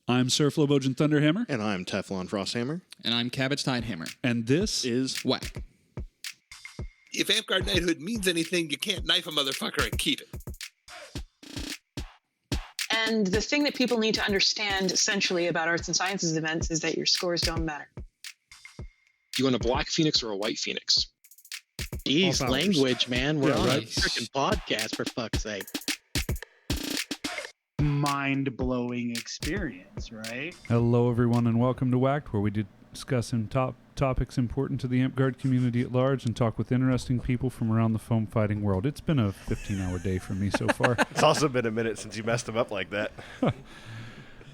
I'm Sir Flowbojan Thunderhammer. And I'm Teflon Frosthammer. And I'm Cabbage Tidehammer. And this is WAK. If Amtgard knighthood means anything, you can't knife a motherfucker and keep it. And the thing that people need to understand essentially about arts and sciences events is that your scores don't matter. Do you want a black phoenix or a white phoenix? Jeez, language, man. We're on right. a freaking podcast, for fuck's sake. Mind-blowing experience, right? Hello, everyone, and welcome to WAK, where we discuss topics important to the Amtgard community at large and talk with interesting people from around the foam fighting world. It's been a 15-hour day for me so far. It's also been a minute since you messed them up like that.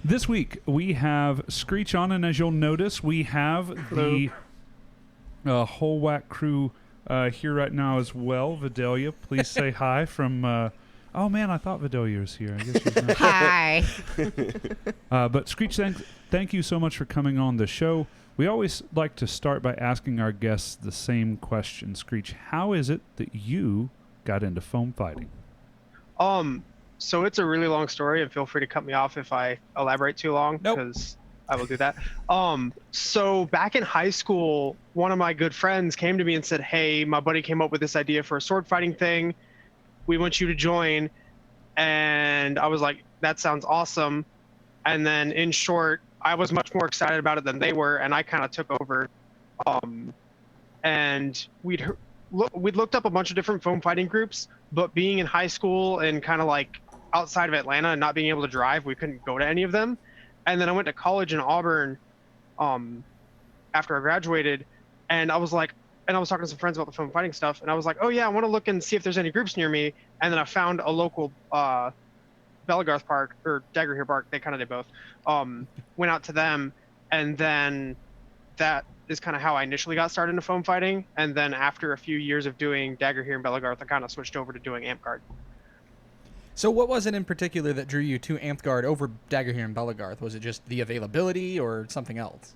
This week, we have Screech on, and as you'll notice, we have the whole WAK crew here right now as well. Vidalia, please say hi from... oh, man, I thought Vidalia was here. I guess she's not. Hi. But Screech, thank you so much for coming on the show. We always like to start by asking our guests the same question. Screech, how is it that you got into foam fighting? So it's a really long story, and feel free to cut me off if I elaborate too long, because I will do that. So back in high school, one of my good friends came to me and said, hey, my buddy came up with this idea for a sword fighting thing. We want you to join. And I was like, that sounds awesome. And then in short, I was much more excited about it than they were, and I kind of took over. And we'd looked up a bunch of different foam fighting groups, but being in high school and kind of like outside of Atlanta and not being able to drive, we couldn't go to any of them. And then I went to college in Auburn after I graduated, and I was like, and I was talking to some friends about the foam fighting stuff, and I was like, oh yeah, I want to look and see if there's any groups near me. And then I found a local Belagarth Park, or Daggerhear Park, they kind of did both. Went out to them, and then that is kind of how I initially got started into foam fighting. And then after a few years of doing Daggerhear and Belagarth, I kind of switched over to doing Amtgard. So what was it in particular that drew you to Amtgard over Daggerhear and Belagarth? Was it just the availability or something else?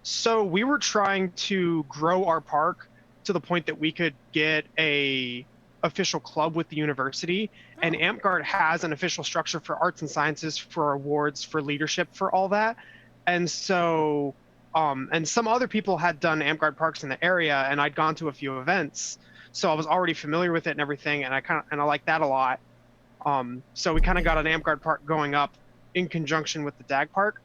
So we were trying to grow our park to the point that we could get a official club with the university, and Amtgard has an official structure for arts and sciences, for awards, for leadership, for all that. And so, and some other people had done Amtgard parks in the area, and I'd gone to a few events, so I was already familiar with it and everything, and I like that a lot. So we kind of got an Amtgard park going up in conjunction with the Dag park.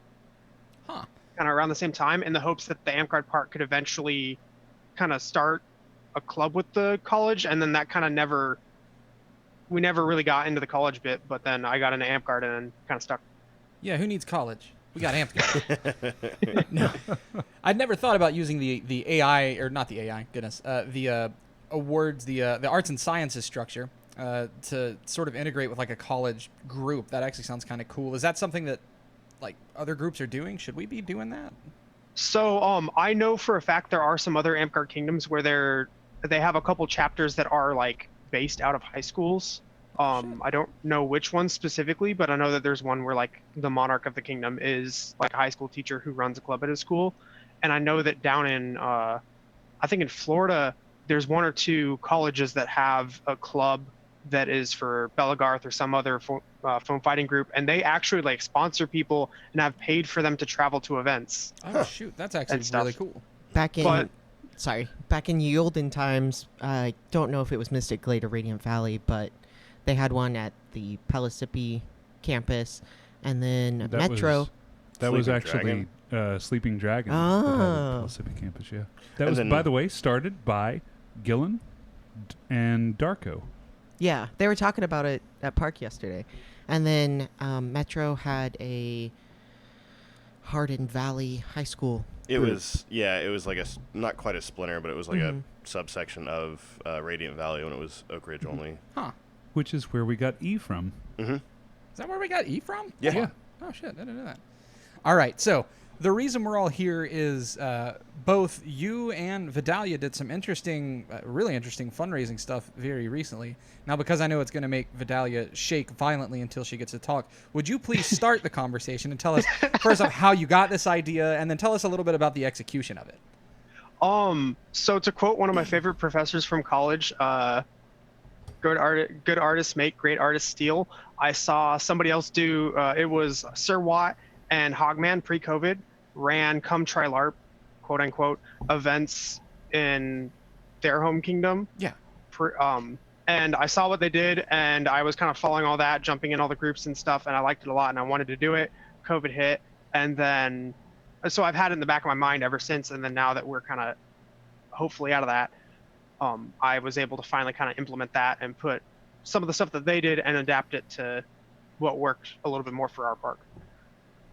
Huh. Kind of around the same time, in the hopes that the Amtgard park could eventually kind of start a club with the college. And then that kind of we never really got into the college bit, but then I got into Amtgard and kind of stuck. Yeah, who needs college? We got Amtgard. No, I'd never thought about using the AI, or not the AI, goodness, the awards, the arts and sciences structure to sort of integrate with like a college group. That actually sounds kind of cool. Is that something that like other groups are doing? Should we be doing that? So I know for a fact there are some other Amtgard kingdoms where they have a couple chapters that are like based out of high schools. I don't know which one specifically, but I know that there's one where like the monarch of the kingdom is like a high school teacher who runs a club at his school. And I know that down in I think in Florida, there's one or two colleges that have a club that is for Belagarth or some other foam fighting group, and they actually like sponsor people and have paid for them to travel to events. Oh shoot, that's actually really cool. Back in ye olden times, I don't know if it was Mystic Glade or Radiant Valley, but they had one at the Pellissippi campus, and then Metro. That was actually Sleeping Dragon. Oh. That had a Pellissippi campus, yeah. That was, by the way, started by Gillen and Darko. Yeah, they were talking about it at Park yesterday. And then Metro had a Hardin Valley High School. It was like not quite a splinter, but it was like a subsection of Radiant Valley when it was Oak Ridge only. Huh. Which is where we got E from. Mm-hmm. Is that where we got E from? Yeah. Oh shit, I didn't know that. All right, so the reason we're all here is both you and Vidalia did some interesting, really interesting fundraising stuff very recently. Now, because I know it's going to make Vidalia shake violently until she gets to talk, would you please start the conversation and tell us, first off, how you got this idea, and then tell us a little bit about the execution of it? So to quote one of my favorite professors from college, good artists make, great artists steal. I saw somebody else do. It was Sir Watt and Hogman pre-COVID ran Come Try LARP, quote unquote, events in their home kingdom. Yeah. And I saw what they did, and I was kind of following all that, jumping in all the groups and stuff, and I liked it a lot, and I wanted to do it. COVID hit, and then so I've had it in the back of my mind ever since. And then now that we're kind of hopefully out of that, I was able to finally kind of implement that and put some of the stuff that they did and adapt it to what worked a little bit more for our park.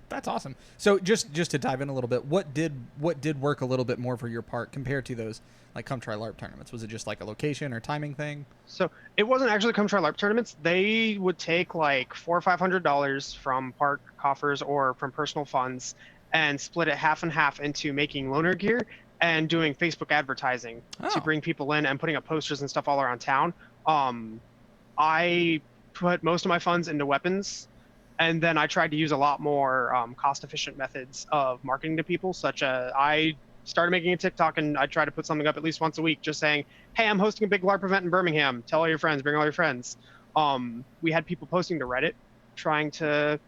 That's awesome. So just to dive in a little bit, what did work a little bit more for your park compared to those like Come Try LARP tournaments? Was it just like a location or timing thing? So it wasn't actually Come Try LARP tournaments. They would take like $400 or $500 from park coffers or from personal funds and split it half and half into making loaner gear and doing Facebook advertising to bring people in and putting up posters and stuff all around town. I put most of my funds into weapons. And then I tried to use a lot more cost-efficient methods of marketing to people, such as I started making a TikTok and I try to put something up at least once a week, just saying, hey, I'm hosting a big LARP event in Birmingham. Tell all your friends, bring all your friends. We had people posting to Reddit, trying to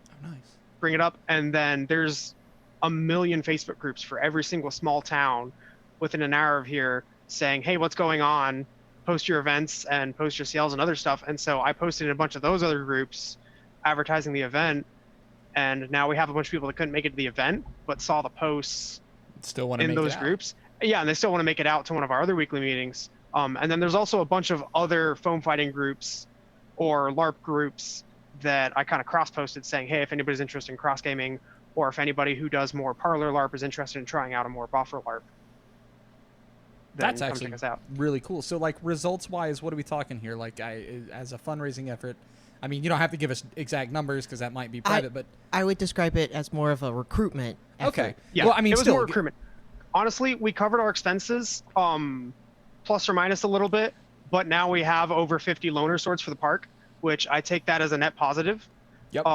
bring it up. And then there's a million Facebook groups for every single small town within an hour of here saying, hey, what's going on? Post your events and post your sales and other stuff. And so I posted in a bunch of those other groups advertising the event, and now we have a bunch of people that couldn't make it to the event but saw the posts still want to in make those it out. groups. Yeah, and they still want to make it out to one of our other weekly meetings. And then there's also a bunch of other foam fighting groups or LARP groups that I kind of cross-posted saying, hey, if anybody's interested in cross-gaming, or if anybody who does more parlor LARP is interested in trying out a more buffer LARP, that's come actually check us out. really cool. So like results-wise, what are we talking here? Like as a fundraising effort, I mean, you don't have to give us exact numbers because that might be private, but I would describe it as more of a recruitment effort. Okay. Yeah, well, I mean, it was still, more recruitment. Honestly, we covered our expenses, plus or minus a little bit, but now we have over 50 loaner swords for the park, which I take that as a net positive. Yep.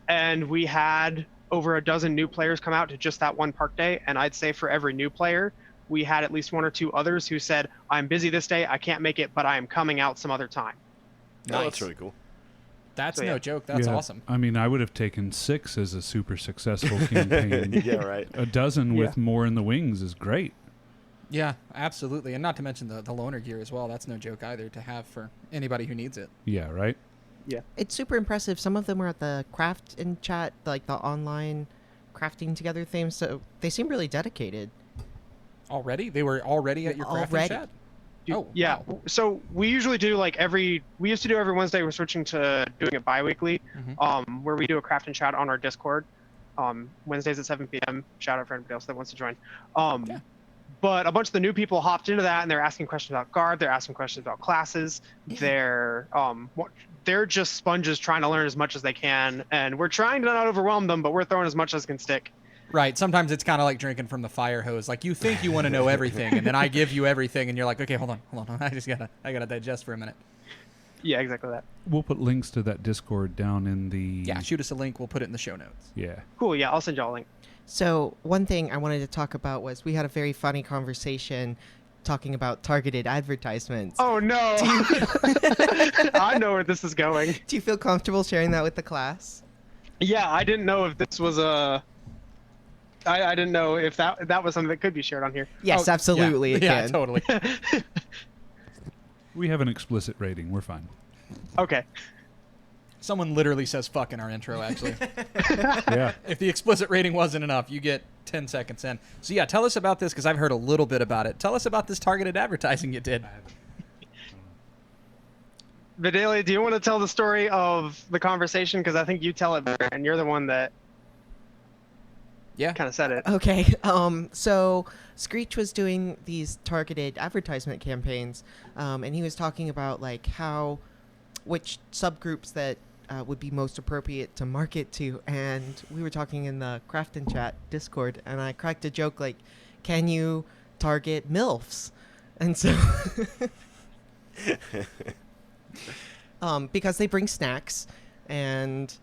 And we had over a dozen new players come out to just that one park day, and I'd say for every new player, we had at least one or two others who said, I'm busy this day, I can't make it, but I am coming out some other time. Nice. Oh, that's really cool. That's no joke. That's awesome. I mean, I would have taken 6 as a super successful campaign. Yeah, right. A dozen with more in the wings is great. Yeah, absolutely. And not to mention the loaner gear as well. That's no joke either to have for anybody who needs it. Yeah, right? Yeah. It's super impressive. Some of them were at the craft in chat, like the online crafting together thing, so they seem really dedicated. Already? They were already at your crafting chat? Oh, yeah. Wow. So we usually do we used to do every Wednesday. We're switching to doing it bi-weekly, where we do a craft and chat on our Discord. Wednesdays at 7 p.m. Shout out for anybody else that wants to join. But a bunch of the new people hopped into that and they're asking questions about guard. They're asking questions about classes. They're just sponges trying to learn as much as they can. And we're trying to not overwhelm them, but we're throwing as much as can stick. Right. Sometimes it's kind of like drinking from the fire hose. Like you think you want to know everything, and then I give you everything, and you're like, okay, hold on. I gotta digest for a minute. Yeah, exactly that. We'll put links to that Discord down in the... Yeah, shoot us a link. We'll put it in the show notes. Yeah. Cool. Yeah, I'll send y'all a link. So one thing I wanted to talk about was we had a very funny conversation talking about targeted advertisements. Oh, no. I know where this is going. Do you feel comfortable sharing that with the class? Yeah, I didn't know if this was a... I didn't know if that was something that could be shared on here. Yes, absolutely. Yeah, it yeah can. Totally. We have an explicit rating. We're fine. Okay. Someone literally says fuck in our intro, actually. Yeah. If the explicit rating wasn't enough, you get 10 seconds in. So yeah, tell us about this, because I've heard a little bit about it. Tell us about this targeted advertising you did. Vidalia, do you want to tell the story of the conversation? Because I think you tell it better, and you're the one that kind of said it. Okay. So Screech was doing these targeted advertisement campaigns, and he was talking about like which subgroups that would be most appropriate to market to, and we were talking in the Craft and Chat Discord, and I cracked a joke like, can you target MILFs? And so because they bring snacks and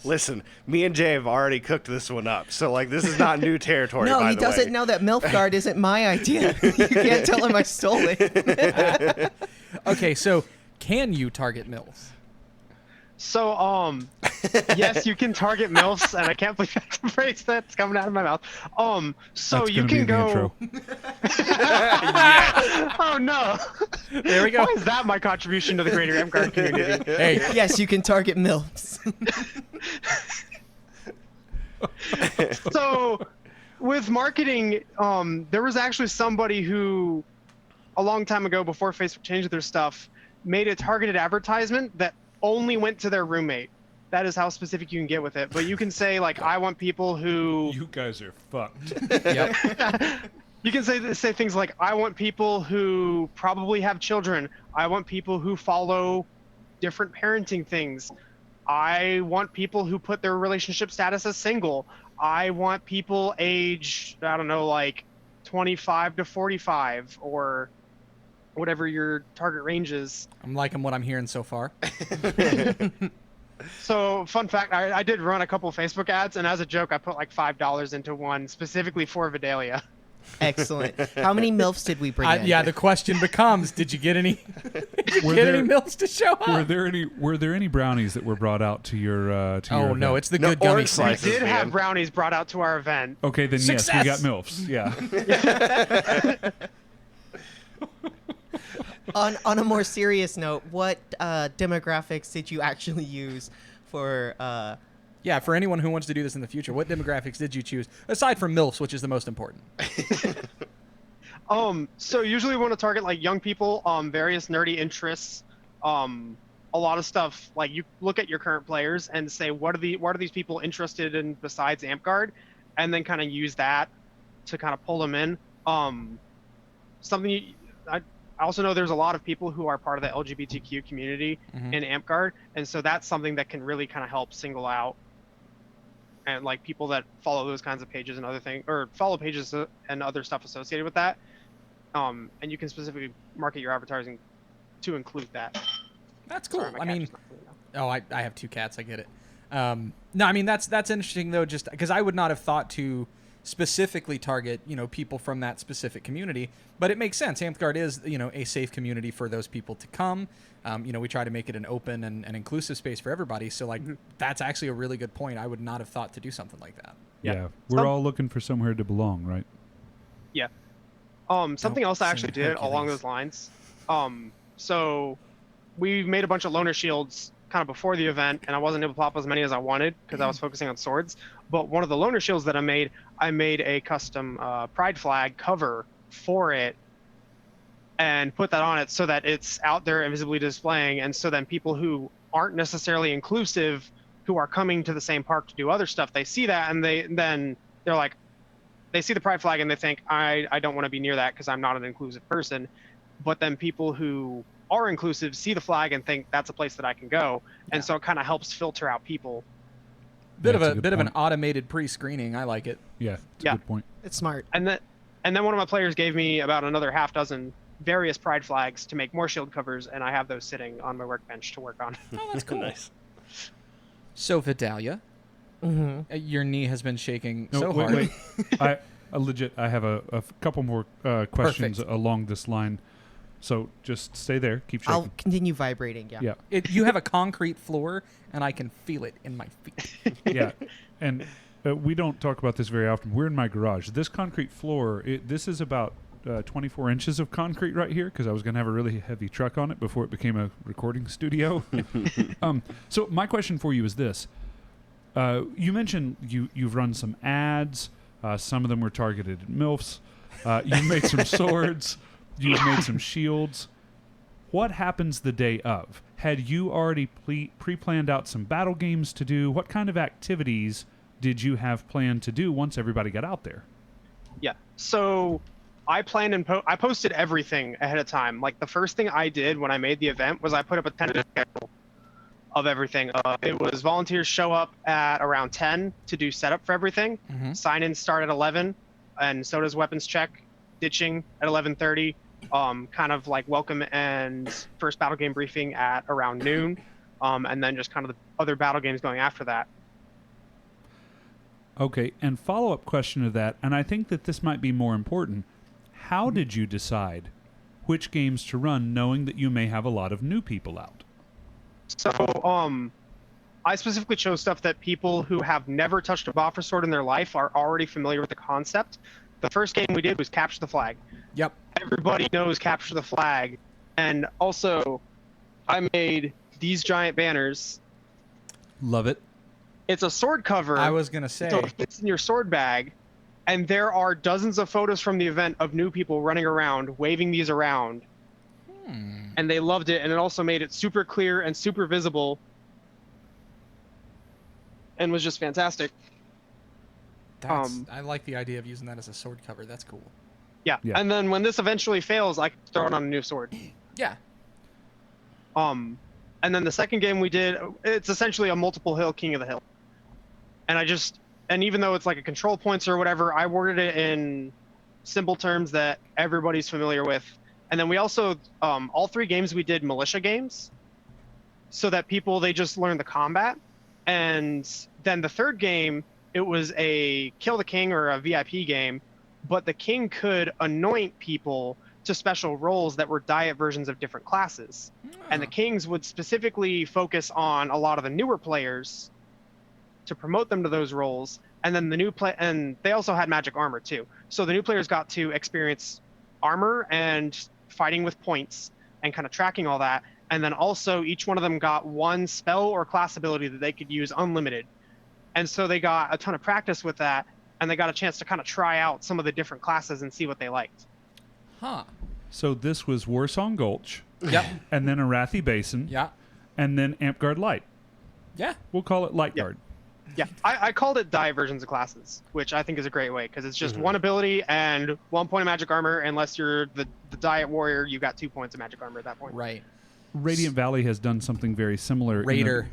Listen, me and Jay have already cooked this one up, so like this is not new territory. No, by he the doesn't way. know that Milfgard isn't my idea. You can't tell him I stole it. Okay, so can you target MILFs? So, yes, you can target MILFs, and I can't believe that's a phrase that's coming out of my mouth. So That's you gonna be can in the go. Oh no! There we go. Why is that my contribution to the greater Amtgard community? Hey, Yes, you can target MILFs. So, with marketing, there was actually somebody who, a long time ago, before Facebook changed their stuff, made a targeted advertisement that only went to their roommate. That is how specific you can get with it. But you can say, like, I want people who... You guys are fucked. yep. You can say things like, I want people who probably have children. I want people who follow different parenting things. I want people who put their relationship status as single. I want people age, I don't know, like 25 to 45 or whatever your target range is. I'm liking what I'm hearing so far. So, fun fact, I did run a couple Facebook ads, and as a joke, I put like $5 into one specifically for Vidalia. Excellent. How many MILFs did we bring in? Yeah, the question becomes, did you get any any MILFs to show up? Were there any brownies that were brought out to your to your Oh, no, event? it's the No, good gummy orange slice. slices. We did have man. brownies brought out to our event. Okay, then yes, we got MILFs. Yeah. On a more serious note, what demographics did you actually use for... Yeah, for anyone who wants to do this in the future, what demographics did you choose? Aside from MILFs, which is the most important. So usually we want to target like young people, various nerdy interests, a lot of stuff. Like you look at your current players and say, what are these people interested in besides Amtgard, and then kind of use that to kind of pull them in. I also know there's a lot of people who are part of the LGBTQ community in Amtgard, and so that's something that can really kind of help single out and like people that follow those kinds of pages and other things, or follow pages and other stuff associated with that. And you can specifically market your advertising to include that. That's cool. Sorry, my I cat mean, just knocked me down. I have two cats. I get it. No, I mean that's interesting though, just because I would not have thought to specifically target people from that specific community, but it makes sense. Amtgard is a safe community for those people to come. We try to make it an open and inclusive space for everybody. So like that's actually a really good point. I would not have thought to do something like that. Yeah. We're all looking for somewhere to belong, right? Yeah. Something else I actually did along those lines. So we made a bunch of loner shields kind of before the event, and I wasn't able to pop as many as I wanted because I was focusing on swords. But one of the loner shields that I made a custom pride flag cover for it and put that on it so that it's out there and visibly displaying, and so then people who aren't necessarily inclusive, who are coming to the same park to do other stuff, they see that and they're like, they see the pride flag and they think, I don't want to be near that because I'm not an inclusive person. But then people who are inclusive see the flag and think that's a place that I can go, and so it kind of helps filter out people. Bit of an automated pre-screening. I like it. Yeah, it's a good point. It's smart. And then one of my players gave me about another half dozen various pride flags to make more shield covers, and I have those sitting on my workbench to work on. Oh, that's cool. Nice. So Vidalia, your knee has been shaking so wait, hard. Wait. I have a couple more questions along this line. So just stay there. Keep shaking. I'll continue vibrating. Yeah. Yeah. You have a concrete floor, and I can feel it in my feet. Yeah. And we don't talk about this very often. We're in my garage. This concrete floor, this is about 24 inches of concrete right here because I was going to have a really heavy truck on it before it became a recording studio. So my question for you is this. You mentioned you've run some ads. Some of them were targeted at MILFs. You made some swords. You've made some shields. What happens the day of? Had you already pre-planned out some battle games to do? What kind of activities did you have planned to do once everybody got out there? Yeah. So I planned and I posted everything ahead of time. Like the first thing I did when I made the event was I put up a tentative schedule of everything. It was volunteers show up at around 10 to do setup for everything. Sign-ins start at 11, and so does weapons check. Ditching at 11:30. Kind of like welcome and first battle game briefing at around noon. and then just kind of the other battle games going after that. Okay, and follow-up question to that, and I think that this might be more important. How did you decide which games to run, knowing that you may have a lot of new people out? So, I specifically chose stuff that people who have never touched a Boffer sword in their life are already familiar with the concept. The first game we did was Capture the Flag. Yep. Everybody knows Capture the Flag. And also, I made these giant banners. Love it. It's a sword cover. I was going to say. So it fits in your sword bag. And there are dozens of photos from the event of new people running around, waving these around. And they loved it. And it also made it super clear and super visible. And was just fantastic. I like the idea of using that as a sword cover. That's cool. Yeah. And then when this eventually fails, I can throw it on a new sword. Yeah. And then the second game we did, it's essentially a multiple hill King of the Hill. And even though it's like a control points or whatever, I worded it in simple terms that everybody's familiar with. And then we also, all 3 games we did militia games, so that they just learn the combat. And then the third game, it was a Kill the King or a VIP game, but the king could anoint people to special roles that were diet versions of different classes. And the kings would specifically focus on a lot of the newer players to promote them to those roles. And then and they also had magic armor too. So the new players got to experience armor and fighting with points and kind of tracking all that. And then also each one of them got one spell or class ability that they could use unlimited. And so they got a ton of practice with that, and they got a chance to kind of try out some of the different classes and see what they liked. Huh. So this was Warsong Gulch. Yep. And then Arathi Basin. Yeah. And then Amtgard Light. Yeah. We'll call it Light Guard. Yeah. I called it diet versions of classes, which I think is a great way, because it's just one ability and 1 point of magic armor. Unless you're the diet warrior, you got 2 points of magic armor at that point. Right. Radiant Valley has done something very similar. Raider.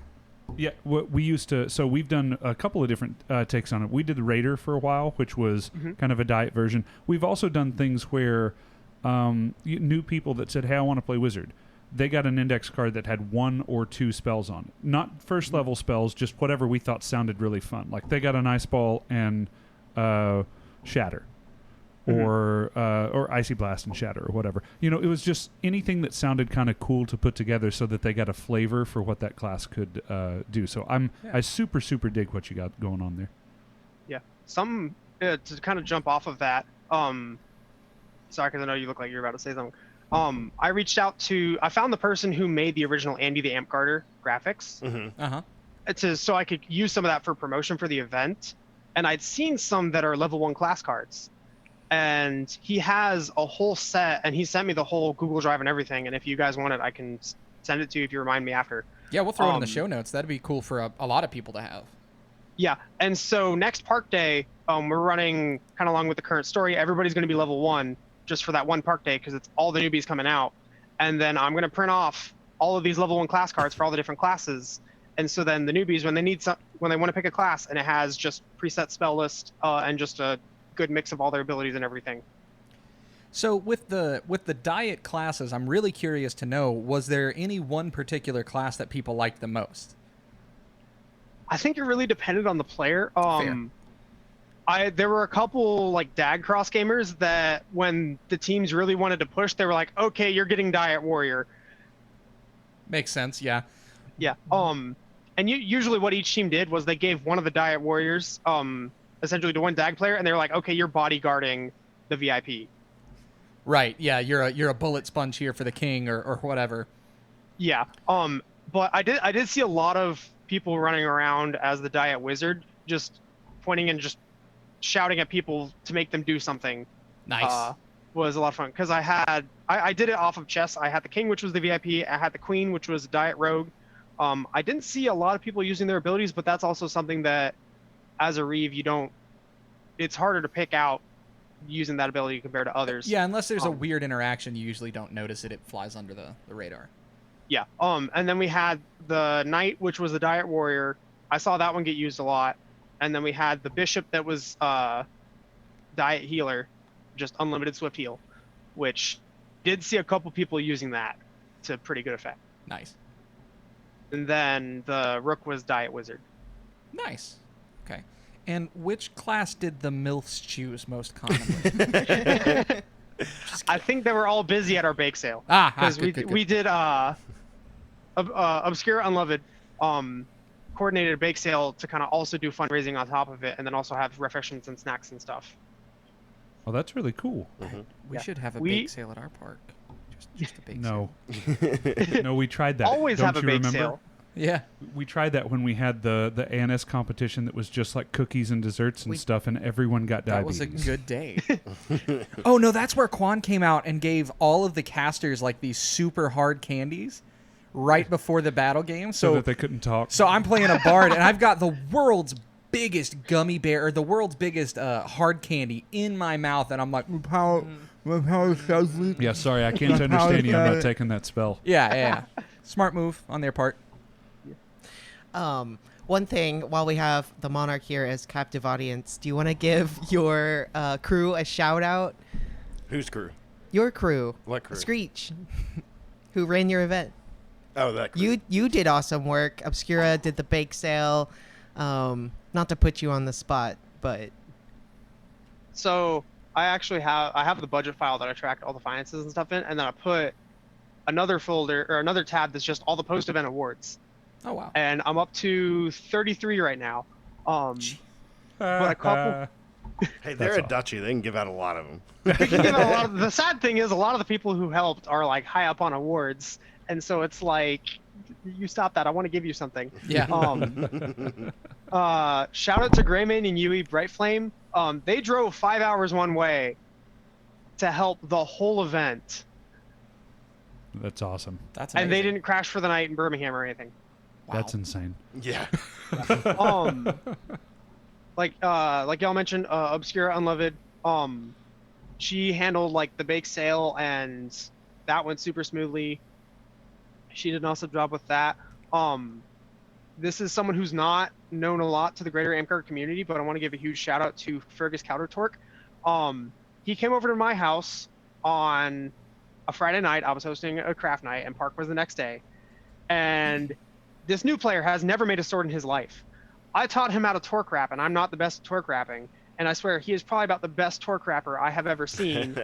Yeah, what we used to. So we've done a couple of different takes on it. We did the Raider for a while, which was kind of a diet version. We've also done things where new people that said, "Hey, I want to play Wizard." They got an index card that had 1 or 2 spells on it, not first level spells, just whatever we thought sounded really fun. Like they got an Ice Ball and Shatter, or Icy Blast and Shatter, or whatever. You know, it was just anything that sounded kind of cool to put together, so that they got a flavor for what that class could do. So I super dig what you got going on there. Yeah. To kind of jump off of that. Sorry, because I know you look like you're about to say something. I found the person who made the original Andy the Amtgarder graphics. So I could use some of that for promotion for the event. And I'd seen some that are level 1 class cards. And he has a whole set, and he sent me the whole Google Drive and everything. And if you guys want it, I can send it to you if you remind me after. Yeah, we'll throw it in the show notes. That'd be cool for a lot of people to have. Yeah, and so next park day, we're running kind of along with the current story. Everybody's going to be level 1 just for that one park day, because it's all the newbies coming out. And then I'm going to print off all of these level 1 class cards for all the different classes. And so then the newbies, when they want to pick a class, and it has just preset spell list and just a good mix of all their abilities and everything. So with the diet classes, I'm really curious to know, was there any one particular class that people liked the most? I think it really depended on the player. Fair. There were a couple like DAG cross gamers that when the teams really wanted to push, they were like, okay, you're getting Diet Warrior. Makes sense, yeah. Yeah. And usually what each team did was they gave one of the Diet Warriors essentially to one DAG player, and they were like, okay, you're bodyguarding the VIP. Right, yeah, you're a bullet sponge here for the king or whatever. Yeah. But I did see a lot of people running around as the Diet Wizard, just pointing and just shouting at people to make them do something. Nice. Was a lot of fun, because I did it off of chess. I had the king, which was the VIP. I had the queen, which was Diet Rogue. I didn't see a lot of people using their abilities, but that's also something that as a Reeve, it's harder to pick out using that ability compared to others. Yeah, unless there's a weird interaction, you usually don't notice it. It flies under the radar. Yeah. And then we had the knight, which was the Diet Warrior. I saw that one get used a lot. And then we had the bishop that was Diet Healer, just unlimited swift heal, which did see a couple people using that to pretty good effect. Nice. and then the Rook was Diet Wizard. Nice. Okay. And which class did the MILFs choose most commonly? I think they were all busy at our bake sale. Because we did Obscure Unloved coordinated a bake sale to kind of also do fundraising on top of it, and then also have refreshments and snacks and stuff. Oh, that's really cool. We should have a bake sale at our park. Just a bake No. sale. No, we tried that. Always Don't have a you bake remember? sale. Yeah. We tried that when we had the ANS competition that was just like cookies and desserts and stuff, and everyone got That diabetes. was a good day. Oh, no, that's where Quan came out and gave all of the casters like these super hard candies right before the battle game. so that they couldn't talk. So I'm playing a bard, and I've got the world's biggest gummy bear, or the world's biggest hard candy in my mouth, and I'm like, Yeah, sorry, I can't understand you. I'm not taking that spell. yeah. Smart move on their part. One thing, while we have the Monarch here as captive audience, do you want to give your crew a shout out? Whose crew? Your crew. What crew? Screech, who ran your event. Oh, that crew. You did awesome work. Obscura did the bake sale. Not to put you on the spot, but So I actually have the budget file that I tracked all the finances and stuff in, and then I put another folder or another tab that's just all the post-event awards. Oh wow! And I'm up to 33 right now. But a couple. Hey, they're That's a duchy. They can give out a lot of them. They can give out a lot the sad thing is a lot of the people who helped are like high up on awards, and so it's like, you stop that. I want to give you something. Yeah. Shout out to Greymane and Yui Bright Flame. They drove 5 hours one way to help the whole event, That's awesome. That's and they amazing. didn't crash for the night in Birmingham or anything. That's insane. Yeah. Like y'all mentioned, Obscura Unloved. She handled like the bake sale, and that went super smoothly. She did an awesome job with that. This is someone who's not known a lot to the greater Amtgard community, but I want to give a huge shout out to Fergus Countertorque. He came over to my house on a Friday night. I was hosting a craft night, and Park was the next day. And this new player has never made a sword in his life. I taught him how to torque wrap, and I'm not the best at torque wrapping. And I swear he is probably about the best torque wrapper I have ever seen.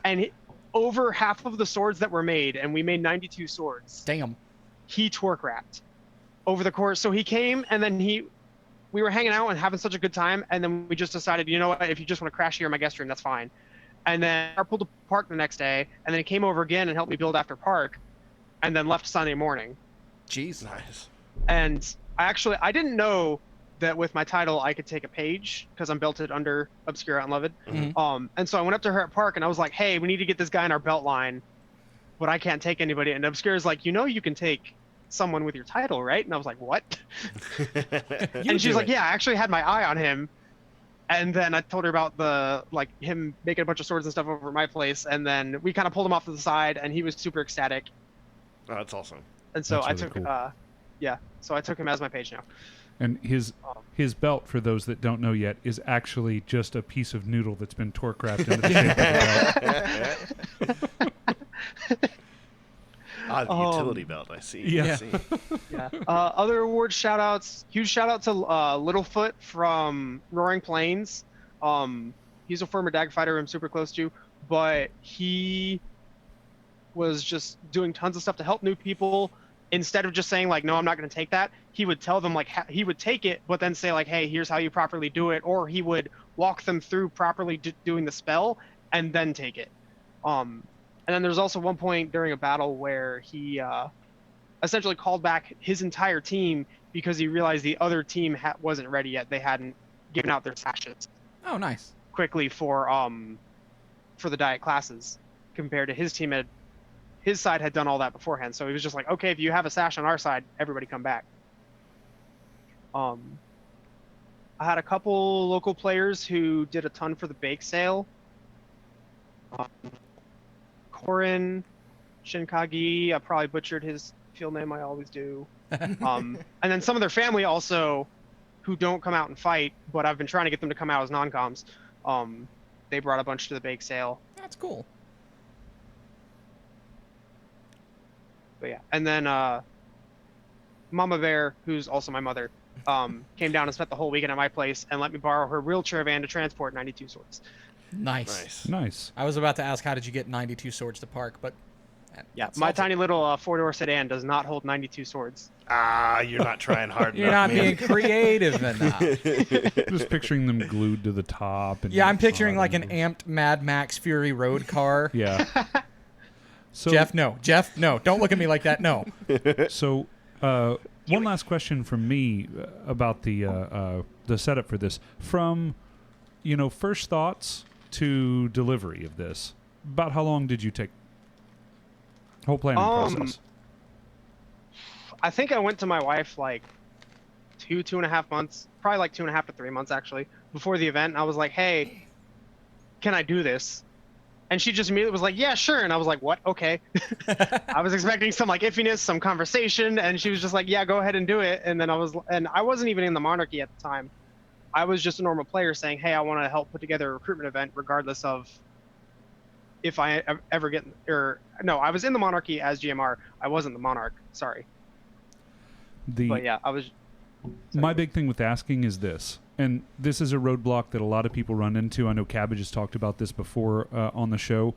And over half of the swords that were made, and we made 92 swords. Damn. He torque wrapped over the course. So he came, and then we were hanging out and having such a good time, and then we just decided, you know what, if you just want to crash here in my guest room, that's fine. And then I pulled to Park the next day, and then he came over again and helped me build after Park, and then left Sunday morning. Jeez. Nice. And I didn't know that with my title I could take a page because I'm belted under Obscura Unloved. Mhm. And so I went up to her at Park and I was like, hey, we need to get this guy in our belt line, but I can't take anybody. And Obscura's like, you can take someone with your title, right? And I was like, what? And she's like, yeah, I actually had my eye on him. And then I told her about him making a bunch of swords and stuff over at my place, and then we kind of pulled him off to the side, and he was super ecstatic. Oh, that's awesome. And so That's I really took cool. so I took him as my page now. And his belt, for those that don't know yet, is actually just a piece of noodle that's been torque wrapped into the shape of a belt. The utility belt. I see. Yeah. I see. Yeah. Other award shout outs. Huge shout out to Littlefoot from Roaring Plains. He's a former DAG fighter I'm super close to, but he was just doing tons of stuff to help new people. Instead of just saying like, no, I'm not going to take that, he would tell them like he would take it, but then say like, hey, here's how you properly do it, or he would walk them through properly doing the spell and then take it. And then there's also one point during a battle where he essentially called back his entire team because he realized the other team wasn't ready yet. They hadn't given out their sashes Oh, nice. quickly for the diet classes, compared to his team his side had done all that beforehand. So he was just like, okay, if you have a sash on our side, everybody come back. I had a couple local players who did a ton for the bake sale. Korin Shinkagi, I probably butchered his field name, I always do. And then some of their family also, who don't come out and fight, but I've been trying to get them to come out as non-coms. They brought a bunch to the bake sale. That's cool. But yeah, and then Mama Bear, who's also my mother, came down and spent the whole weekend at my place and let me borrow her wheelchair van to transport 92 swords. Nice. I was about to ask, how did you get 92 swords to park? But yeah, my tiny little four-door sedan does not hold 92 swords. You're not trying hard You're enough. not being creative enough. Just picturing them glued to the top. And Yeah, I'm picturing like an amped Mad Max Fury Road car. Yeah. So, Jeff, no. Don't look at me like that. No. So, one last question from me about the setup for this. From, first thoughts to delivery of this, about how long did you take? Whole planning process. I think I went to my wife like 2.5 months, probably like 2.5 to 3 months actually, before the event. And I was like, hey, can I do this? And she just immediately was like, yeah, sure. And I was like, what? Okay. I was expecting some like iffiness, some conversation. And she was just like, yeah, go ahead and do it. And then I wasn't even in the monarchy at the time. I was just a normal player saying, hey, I want to help put together a recruitment event regardless of if I ever get, no, I was in the monarchy as GMR. I wasn't the monarch. Sorry. But yeah, I was. My big thing with asking is this, and this is a roadblock that a lot of people run into. I know Cabbage has talked about this before on the show.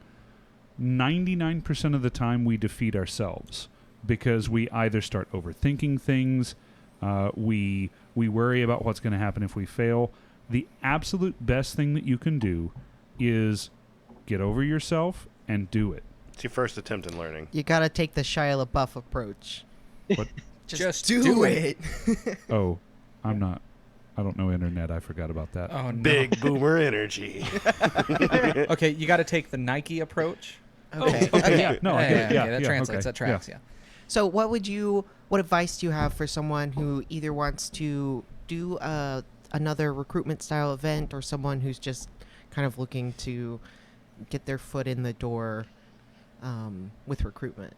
99% of the time we defeat ourselves because we either start overthinking things, we worry about what's going to happen if we fail. The absolute best thing that you can do is get over yourself and do it. It's your first attempt in learning. You gotta take the Shia LaBeouf approach. What? Just do it. Oh, I don't know internet. I forgot about that. Oh, no. Big boomer energy. Okay, you got to take the Nike approach. Okay. Okay, yeah. No, I get it. Yeah, that yeah, translates. okay, That tracks, yeah. So what advice do you have for someone who either wants to do another recruitment style event or someone who's just kind of looking to get their foot in the door with recruitment?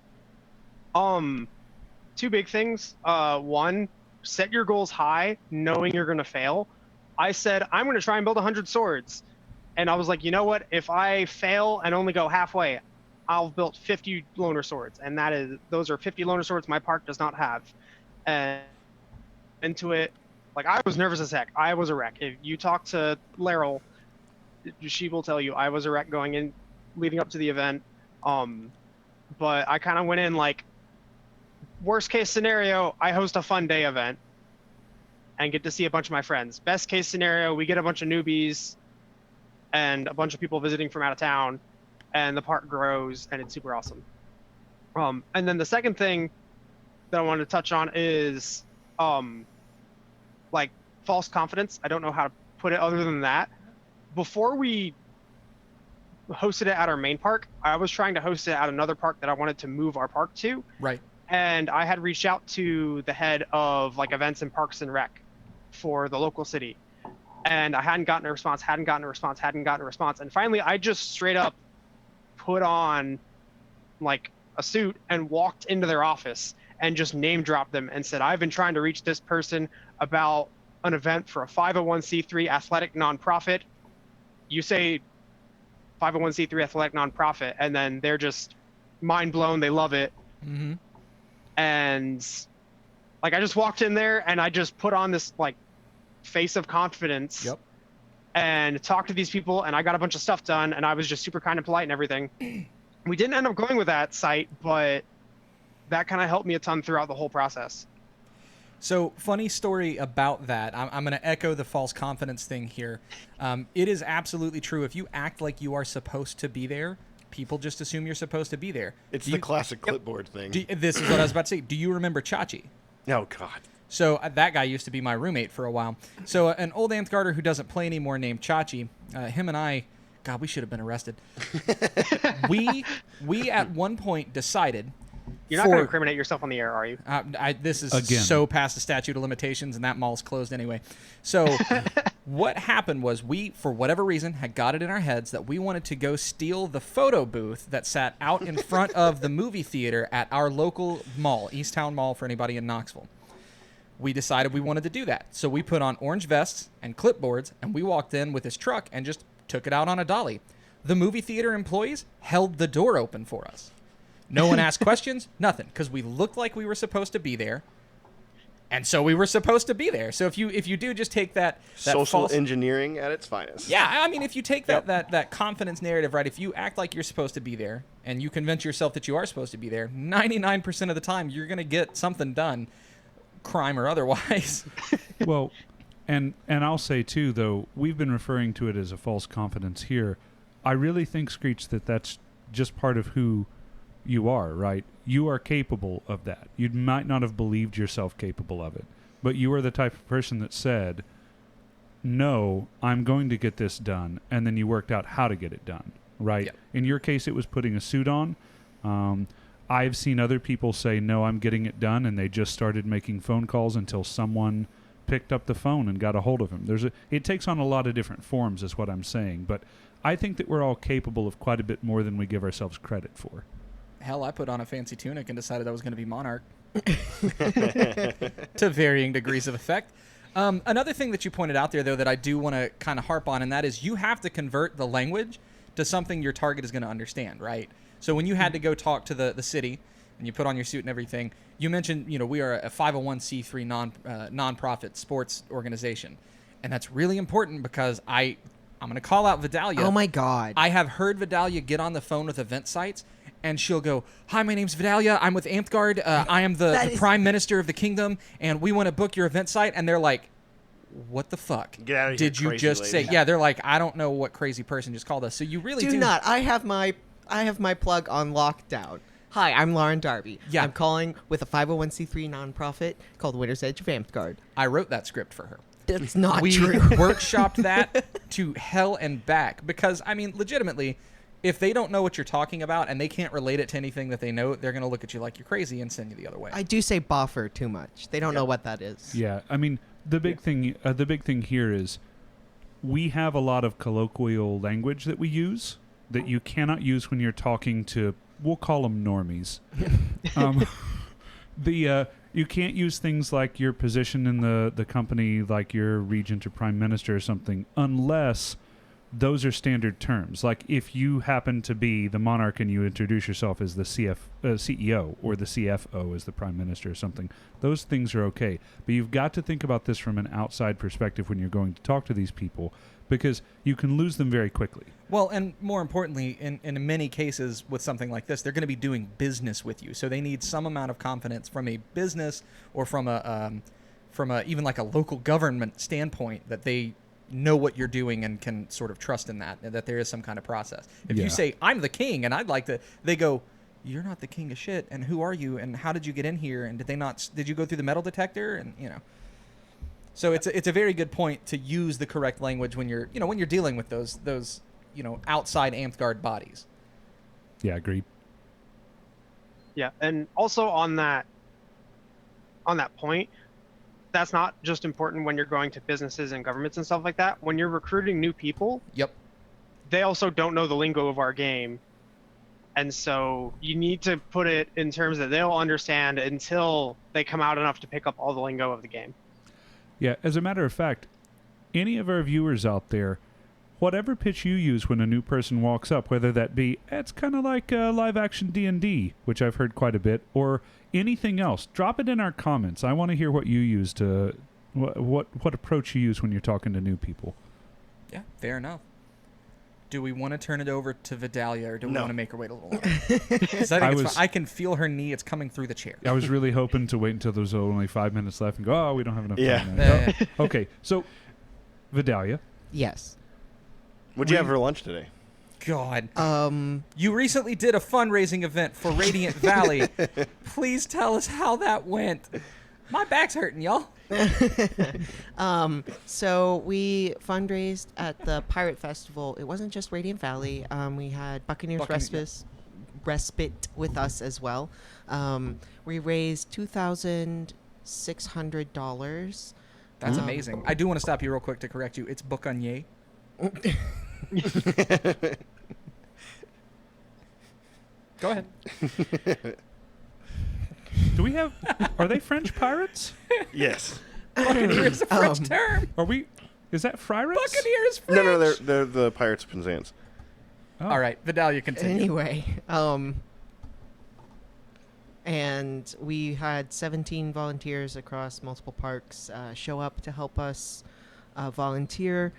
Two big things. One, set your goals high, knowing you're going to fail. I said, I'm going to try and build 100 swords. And I was like, you know what? If I fail and only go halfway, I'll build 50 loner swords. And those are 50 loner swords my park does not have. And into it, like, I was nervous as heck. I was a wreck. If you talk to Laryl, she will tell you I was a wreck going in, leading up to the event. But I kind of went in like, worst case scenario, I host a fun day event and get to see a bunch of my friends. Best case scenario, we get a bunch of newbies and a bunch of people visiting from out of town, and the park grows and it's super awesome. And then the second thing that I wanted to touch on is like false confidence. I don't know how to put it other than that. Before we hosted it at our main park, I was trying to host it at another park that I wanted to move our park to. Right. And I had reached out to the head of like events and parks and rec for the local city. And I hadn't gotten a response. And finally, I just straight up put on like a suit and walked into their office and just name dropped them and said, I've been trying to reach this person about an event for a 501c3 athletic nonprofit. You say 501c3 athletic nonprofit, and then they're just mind blown. They love it. Mm-hmm. And like, I just walked in there and I just put on this like face of confidence. Yep. And talked to these people, and I got a bunch of stuff done, and I was just super kind and polite and everything. We didn't end up going with that site, but that kind of helped me a ton throughout the whole process. So, funny story about that. I'm going to echo the false confidence thing here. It is absolutely true. If you act like you are supposed to be there, people just assume you're supposed to be there. It's the classic clipboard thing. This is what I was about to say. Do you remember Chachi? Oh, God. So that guy used to be my roommate for a while. So an old Amtgarder who doesn't play anymore named Chachi, him and I, God, we should have been arrested. we at one point decided... You're not going to incriminate yourself on the air, are you? This is Again. so past the statute of limitations, and that mall's closed anyway. So what happened was we, for whatever reason, had got it in our heads that we wanted to go steal the photo booth that sat out in front of the movie theater at our local mall, East Town Mall, for anybody in Knoxville. We decided we wanted to do that. So we put on orange vests and clipboards, and we walked in with his truck and just took it out on a dolly. The movie theater employees held the door open for us. No one asked questions, nothing, because we looked like we were supposed to be there. And so we were supposed to be there. So if you do just take that Social false engineering at its finest. Yeah, I mean, if you take that confidence narrative, right, if you act like you're supposed to be there and you convince yourself that you are supposed to be there, 99% of the time you're going to get something done, crime or otherwise. Well, and I'll say, too, though, we've been referring to it as a false confidence here. I really think, Screech, that's just part of who you are, right? You are capable of that. You might not have believed yourself capable of it, but you are the type of person that said, no, I'm going to get this done, and then you worked out how to get it done, right? Yep. In your case, it was putting a suit on. I've seen other people say, no, I'm getting it done, and they just started making phone calls until someone picked up the phone and got a hold of him. It takes on a lot of different forms, is what I'm saying, but I think that we're all capable of quite a bit more than we give ourselves credit for. Hell, I put on a fancy tunic and decided I was going to be Monarch. To varying degrees of effect. Another thing that you pointed out there, though, that I do want to kind of harp on, and that is you have to convert the language to something your target is going to understand, right? So when you had to go talk to the city and you put on your suit and everything, you mentioned, we are a 501c3 nonprofit sports organization. And that's really important because I'm going to call out Vidalia. Oh, my God. I have heard Vidalia get on the phone with event sites, and she'll go, "Hi, my name's Vidalia. I'm with Amtgard. I am the Prime Minister of the Kingdom, and we want to book your event site." And they're like, "What the fuck? Get out of did here, you crazy just lady." say?" Yeah, they're like, "I don't know what crazy person just called us." So you really do not. I have my plug on lockdown. Hi, I'm Lauren Darby. Yeah. I'm calling with a 501c3 nonprofit called Winter's Edge of Amtgard. I wrote that script for her. That's not we true. workshopped that to hell and back because, I mean, legitimately, if they don't know what you're talking about and they can't relate it to anything that they know, they're going to look at you like you're crazy and send you the other way. I do say boffer too much. They don't know what that is. Yeah, I mean, the big thing here is we have a lot of colloquial language that we use that you cannot use when you're talking to, we'll call them normies. You can't use things like your position in the company, like your regent or prime minister or something, unless those are standard terms. Like if you happen to be the monarch and you introduce yourself as the CEO or the CFO as the prime minister or something, those things are okay. But you've got to think about this from an outside perspective when you're going to talk to these people, because you can lose them very quickly. Well, and more importantly, in many cases with something like this, they're going to be doing business with you. So they need some amount of confidence from a business or from a even like a local government standpoint that they know what you're doing and can sort of trust in that there is some kind of process. If you say, "I'm the king and I'd like to," they go, "You're not the king of shit, and who are you, and how did you get in here, and did you go through the metal detector?" And so it's a very good point to use the correct language when you're dealing with those outside Amtgard bodies. Yeah, agreed. Yeah, and also on that point, that's not just important when you're going to businesses and governments and stuff like that. When you're recruiting new people, yep, they also don't know the lingo of our game. And so you need to put it in terms that they'll understand until they come out enough to pick up all the lingo of the game. Yeah, as a matter of fact, any of our viewers out there, whatever pitch you use when a new person walks up, whether that be, it's kind of like live action D&D, which I've heard quite a bit, or anything else, drop it in our comments. I want to hear what you use to, what approach you use when you're talking to new people. Yeah, fair enough. Do we want to turn it over to Vidalia, or do we want to make her wait a little longer? I can feel her knee. It's coming through the chair. I was really hoping to wait until there's only 5 minutes left and go, "Oh, we don't have enough time." Yeah. Okay, so Vidalia. Yes. What'd you have for lunch today? God. You recently did a fundraising event for Radiant Valley. Please tell us how that went. My back's hurting, y'all. So we fundraised at the Pirate Festival. It wasn't just Radiant Valley. We had Buccaneers Respite with us as well. We raised $2,600. That's amazing. I do want to stop you real quick to correct you. It's Buccaneer. Go ahead. Do we have? Are they French pirates? Yes. Buccaneer is a French term. Are we? Is that Friars? Buccaneer is French. No, they're the Pirates of Penzance. Oh. All right, Vidalia, continue. Anyway, And we had 17 volunteers across multiple parks show up to help us volunteer.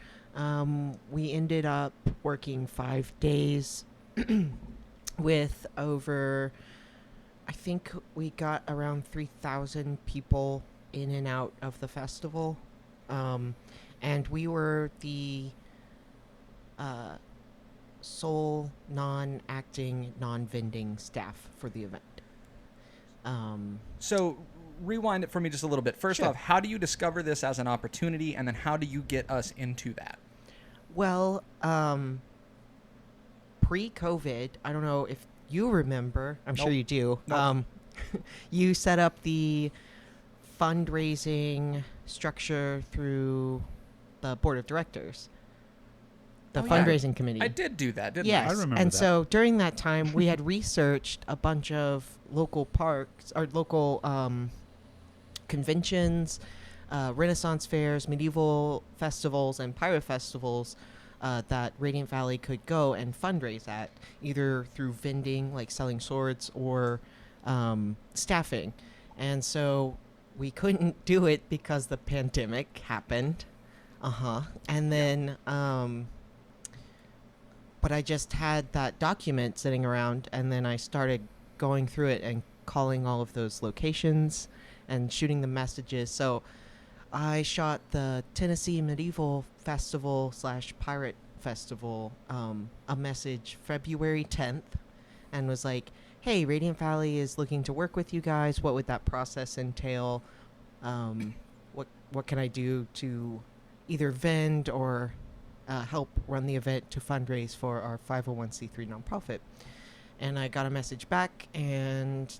We ended up working 5 days with over, I think we got around 3,000 people in and out of the festival. And we were the sole non-acting, non-vending staff for the event. So rewind it for me just a little bit. First Sure. off, how do you discover this as an opportunity, and then how do you get us into that? Well, pre-COVID, I don't know if you remember. I'm sure Nope. you do. Nope. You set up the fundraising structure through the board of directors, the Oh, yeah. fundraising committee. I did do that, didn't Yes, I remember and that. so during that time, we had researched a bunch of local parks or local conventions, Renaissance fairs, medieval festivals, and pirate festivals that Radiant Valley could go and fundraise at, either through vending, like selling swords, or staffing. And so we couldn't do it because the pandemic happened. And then, but I just had that document sitting around, and then I started going through it and calling all of those locations and shooting the messages. So I shot the Tennessee Medieval Festival / Pirate Festival a message February 10th and was like, hey, Radiant Valley is looking to work with you guys. What would that process entail? What can I do to either vend or help run the event to fundraise for our 501c3 nonprofit? And I got a message back, and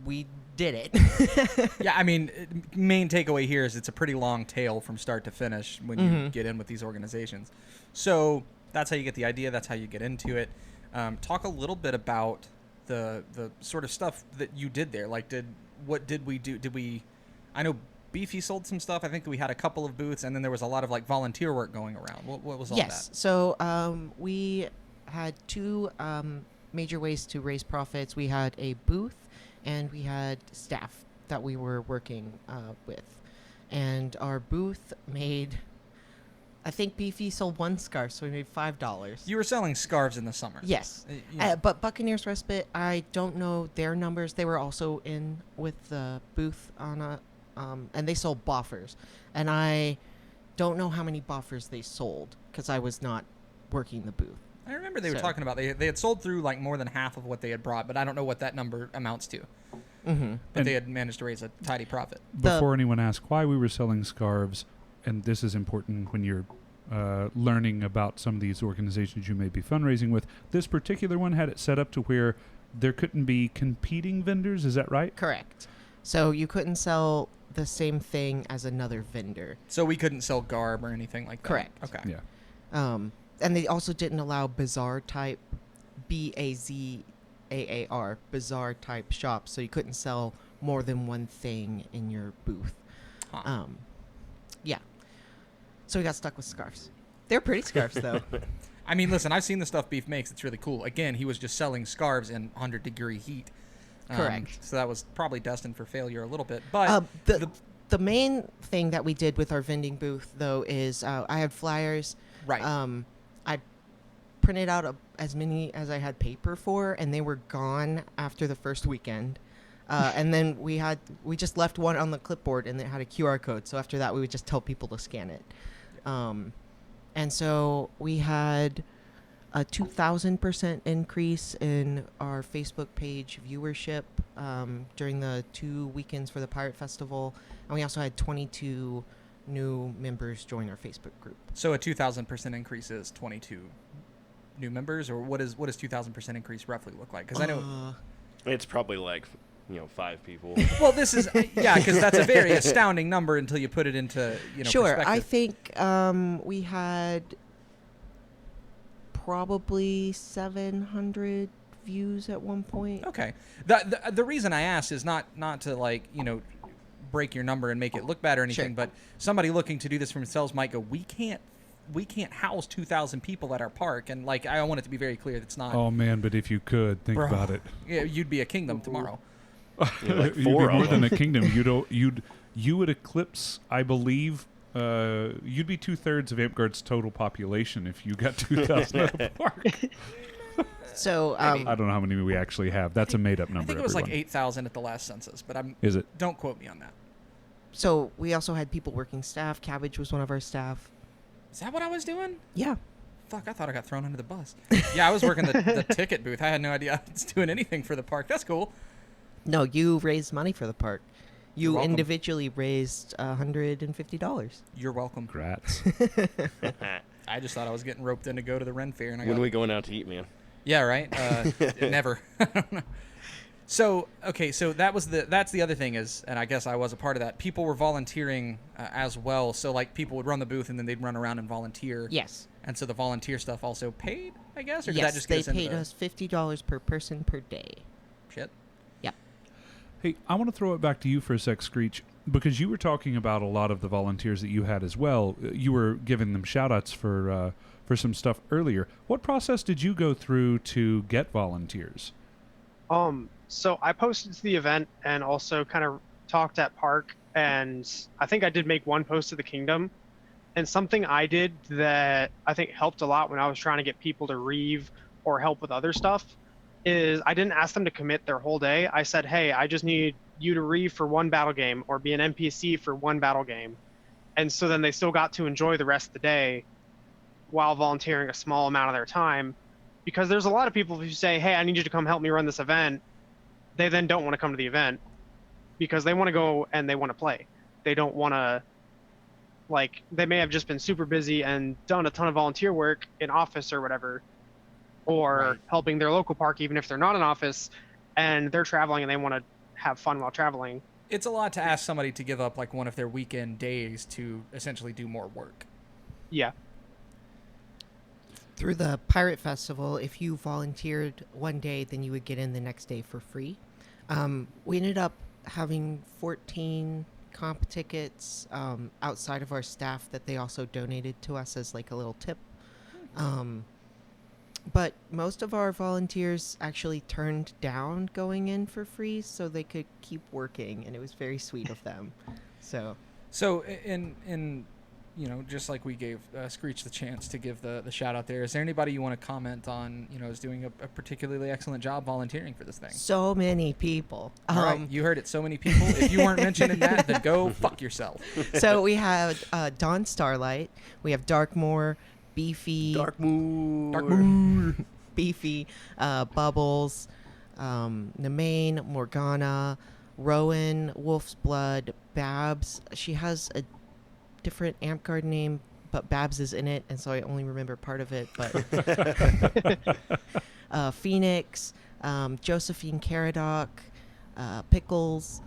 we did it. Yeah, I mean, main takeaway here is it's a pretty long tail from start to finish when you get in with these organizations. So that's how you get the idea. That's how you get into it. Talk a little bit about the sort of stuff that you did there. Like, what did we do? I know Beefy sold some stuff. I think we had a couple of booths, and then there was a lot of like volunteer work going around. What was all that? Yes. So we had two major ways to raise profits. We had a booth, and we had staff that we were working with. And our booth made, I think Beefy sold one scarf, so we made $5. You were selling scarves in the summer. Yes. But Buccaneers Respite, I don't know their numbers. They were also in with the booth on a, and they sold boffers. And I don't know how many boffers they sold because I was not working the booth. I remember they were talking about they had sold through like more than half of what they had brought, but I don't know what that number amounts to. But And they had managed to raise a tidy profit. Before anyone asks why we were selling scarves, and this is important when you're learning about some of these organizations you may be fundraising with, this particular one had it set up to where there couldn't be competing vendors. Is that right? Correct. So you couldn't sell the same thing as another vendor. So we couldn't sell garb or anything like that. Correct. Okay. Yeah. And they also didn't allow bazaar type, BAZAAR, bazaar type shops. So you couldn't sell more than one thing in your booth. Huh. Yeah. So we got stuck with scarves. They're pretty scarves, though. I mean, listen, I've seen the stuff Beef makes. It's really cool. Again, he was just selling scarves in 100-degree heat. Correct. So that was probably destined for failure a little bit. But the main thing that we did with our vending booth, though, is I had flyers. Right. I printed out as many as I had paper for, and they were gone after the first weekend. And then we just left one on the clipboard, and it had a QR code. So after that, we would just tell people to scan it. And so we had a 2,000% increase in our Facebook page viewership during the 2 weekends for the Pirate Festival. And we also had 22 new members join our Facebook group. So a 2,000% increase is 22 new members, or what does 2,000% increase roughly look like? Because I know it's probably like 5 people. Well, this is because that's a very astounding number until you put it into Sure, perspective. I think we had probably 700 views at one point. Okay. The reason I asked is not to break your number and make it look bad or anything, Sure. but somebody looking to do this for themselves might go, we can't we can't house 2,000 people at our park, and like I want it to be very clear that's not. Oh man, but if you could think Bro. about it, Yeah, you'd be a kingdom tomorrow. Like you'd be 4 of more them. than a kingdom. You would eclipse, I believe. You'd be 2/3 of Amtgard's total population if you got 2,000 at a park. So I don't know how many we actually have. That's a made-up number. I think it was like everyone. 8,000 at the last census, but Is it? Don't quote me on that. So we also had people working staff. Cabbage was one of our staff. Is that what I was doing? Yeah. Fuck, I thought I got thrown under the bus. Yeah, I was working the ticket booth. I had no idea I was doing anything for the park. That's cool. No, you raised money for the park. You're You welcome. individually raised $150. You're welcome. Congrats. I just thought I was getting roped in to go to the Ren Fair, and I When got... are we going out to eat, man? Yeah, right. Never. I don't know. So okay, so that's the other thing is, and I guess I was a part of that. People were volunteering as well. So like people would run the booth and then they'd run around and volunteer. Yes. And so the volunteer stuff also paid, I guess, or did Yes, that just get they us into paid the... us $50 per person per day. Shit. Yep. Hey, I want to throw it back to you for a sec, Screech, because you were talking about a lot of the volunteers that you had as well. You were giving them shout-outs for some stuff earlier. What process did you go through to get volunteers? So I posted to the event and also kind of talked at park, and I think I did make one post to the kingdom. And something I did that I think helped a lot when I was trying to get people to reeve or help with other stuff is I didn't ask them to commit their whole day. I said, hey, I just need you to reeve for one battle game or be an NPC for one battle game. And so then they still got to enjoy the rest of the day while volunteering a small amount of their time. Because there's a lot of people who say, hey, I need you to come help me run this event. They then don't want to come to the event because they want to go and they want to play. They don't want to, like, they may have just been super busy and done a ton of volunteer work in office or whatever, or helping their local park even if they're not in office, and they're traveling and they want to have fun while traveling. It's a lot to ask somebody to give up like one of their weekend days to essentially do more work. Yeah. Through the Pirate Festival, if you volunteered one day, then you would get in the next day for free. We ended up having 14 comp tickets outside of our staff that they also donated to us as like a little tip. But most of our volunteers actually turned down going in for free so they could keep working, and it was very sweet of them. So in you know, just like we gave Screech the chance to give the shout out there, is there anybody you want to comment on, you know, is doing a particularly excellent job volunteering for this thing? so many people. All right, you heard it, so many people. If you weren't mentioning that, then go fuck yourself. So we have Dawn Starlight, we have Darkmoor, Beefy, Beefy, Bubbles, Nemaine, Morgana, Rowan, Wolf's Blood, Babs. She has a different Amtgard name, but Babs is in it, and so I only remember part of it. But Phoenix, Josephine Caradoc, Pickles,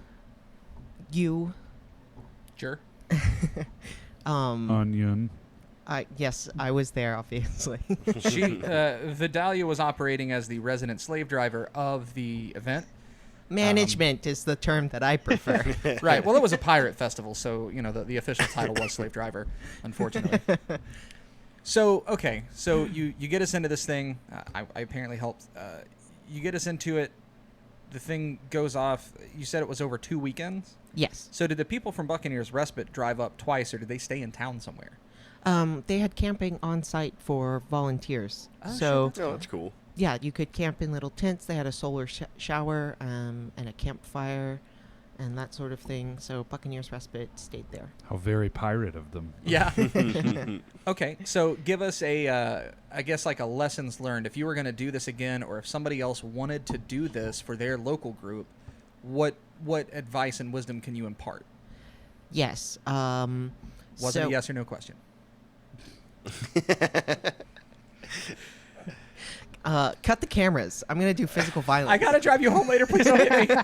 you. Sure. Onion. Yes, I was there, obviously. Vidalia was operating as the resident slave driver of the event. Management is the term that I prefer. Right. Well, it was a pirate festival, so you know the official title was slave driver, unfortunately. So okay, so you get us into this thing. I apparently helped. You get us into it. The thing goes off. You said it was over 2 weekends. Yes. So did the people from Buccaneers Respite drive up twice, or did they stay in town somewhere? They had camping on site for volunteers. Oh, that's cool. Yeah, you could camp in little tents. They had a solar shower and a campfire and that sort of thing. So Buccaneers Respite stayed there. How very pirate of them. Yeah. Okay, so give us I guess like a lessons learned. If you were going to do this again, or if somebody else wanted to do this for their local group, what advice and wisdom can you impart? Yes. Wasn't a yes or no question. Cut the cameras. I'm going to do physical violence. I got to drive you home later. Please don't hit me.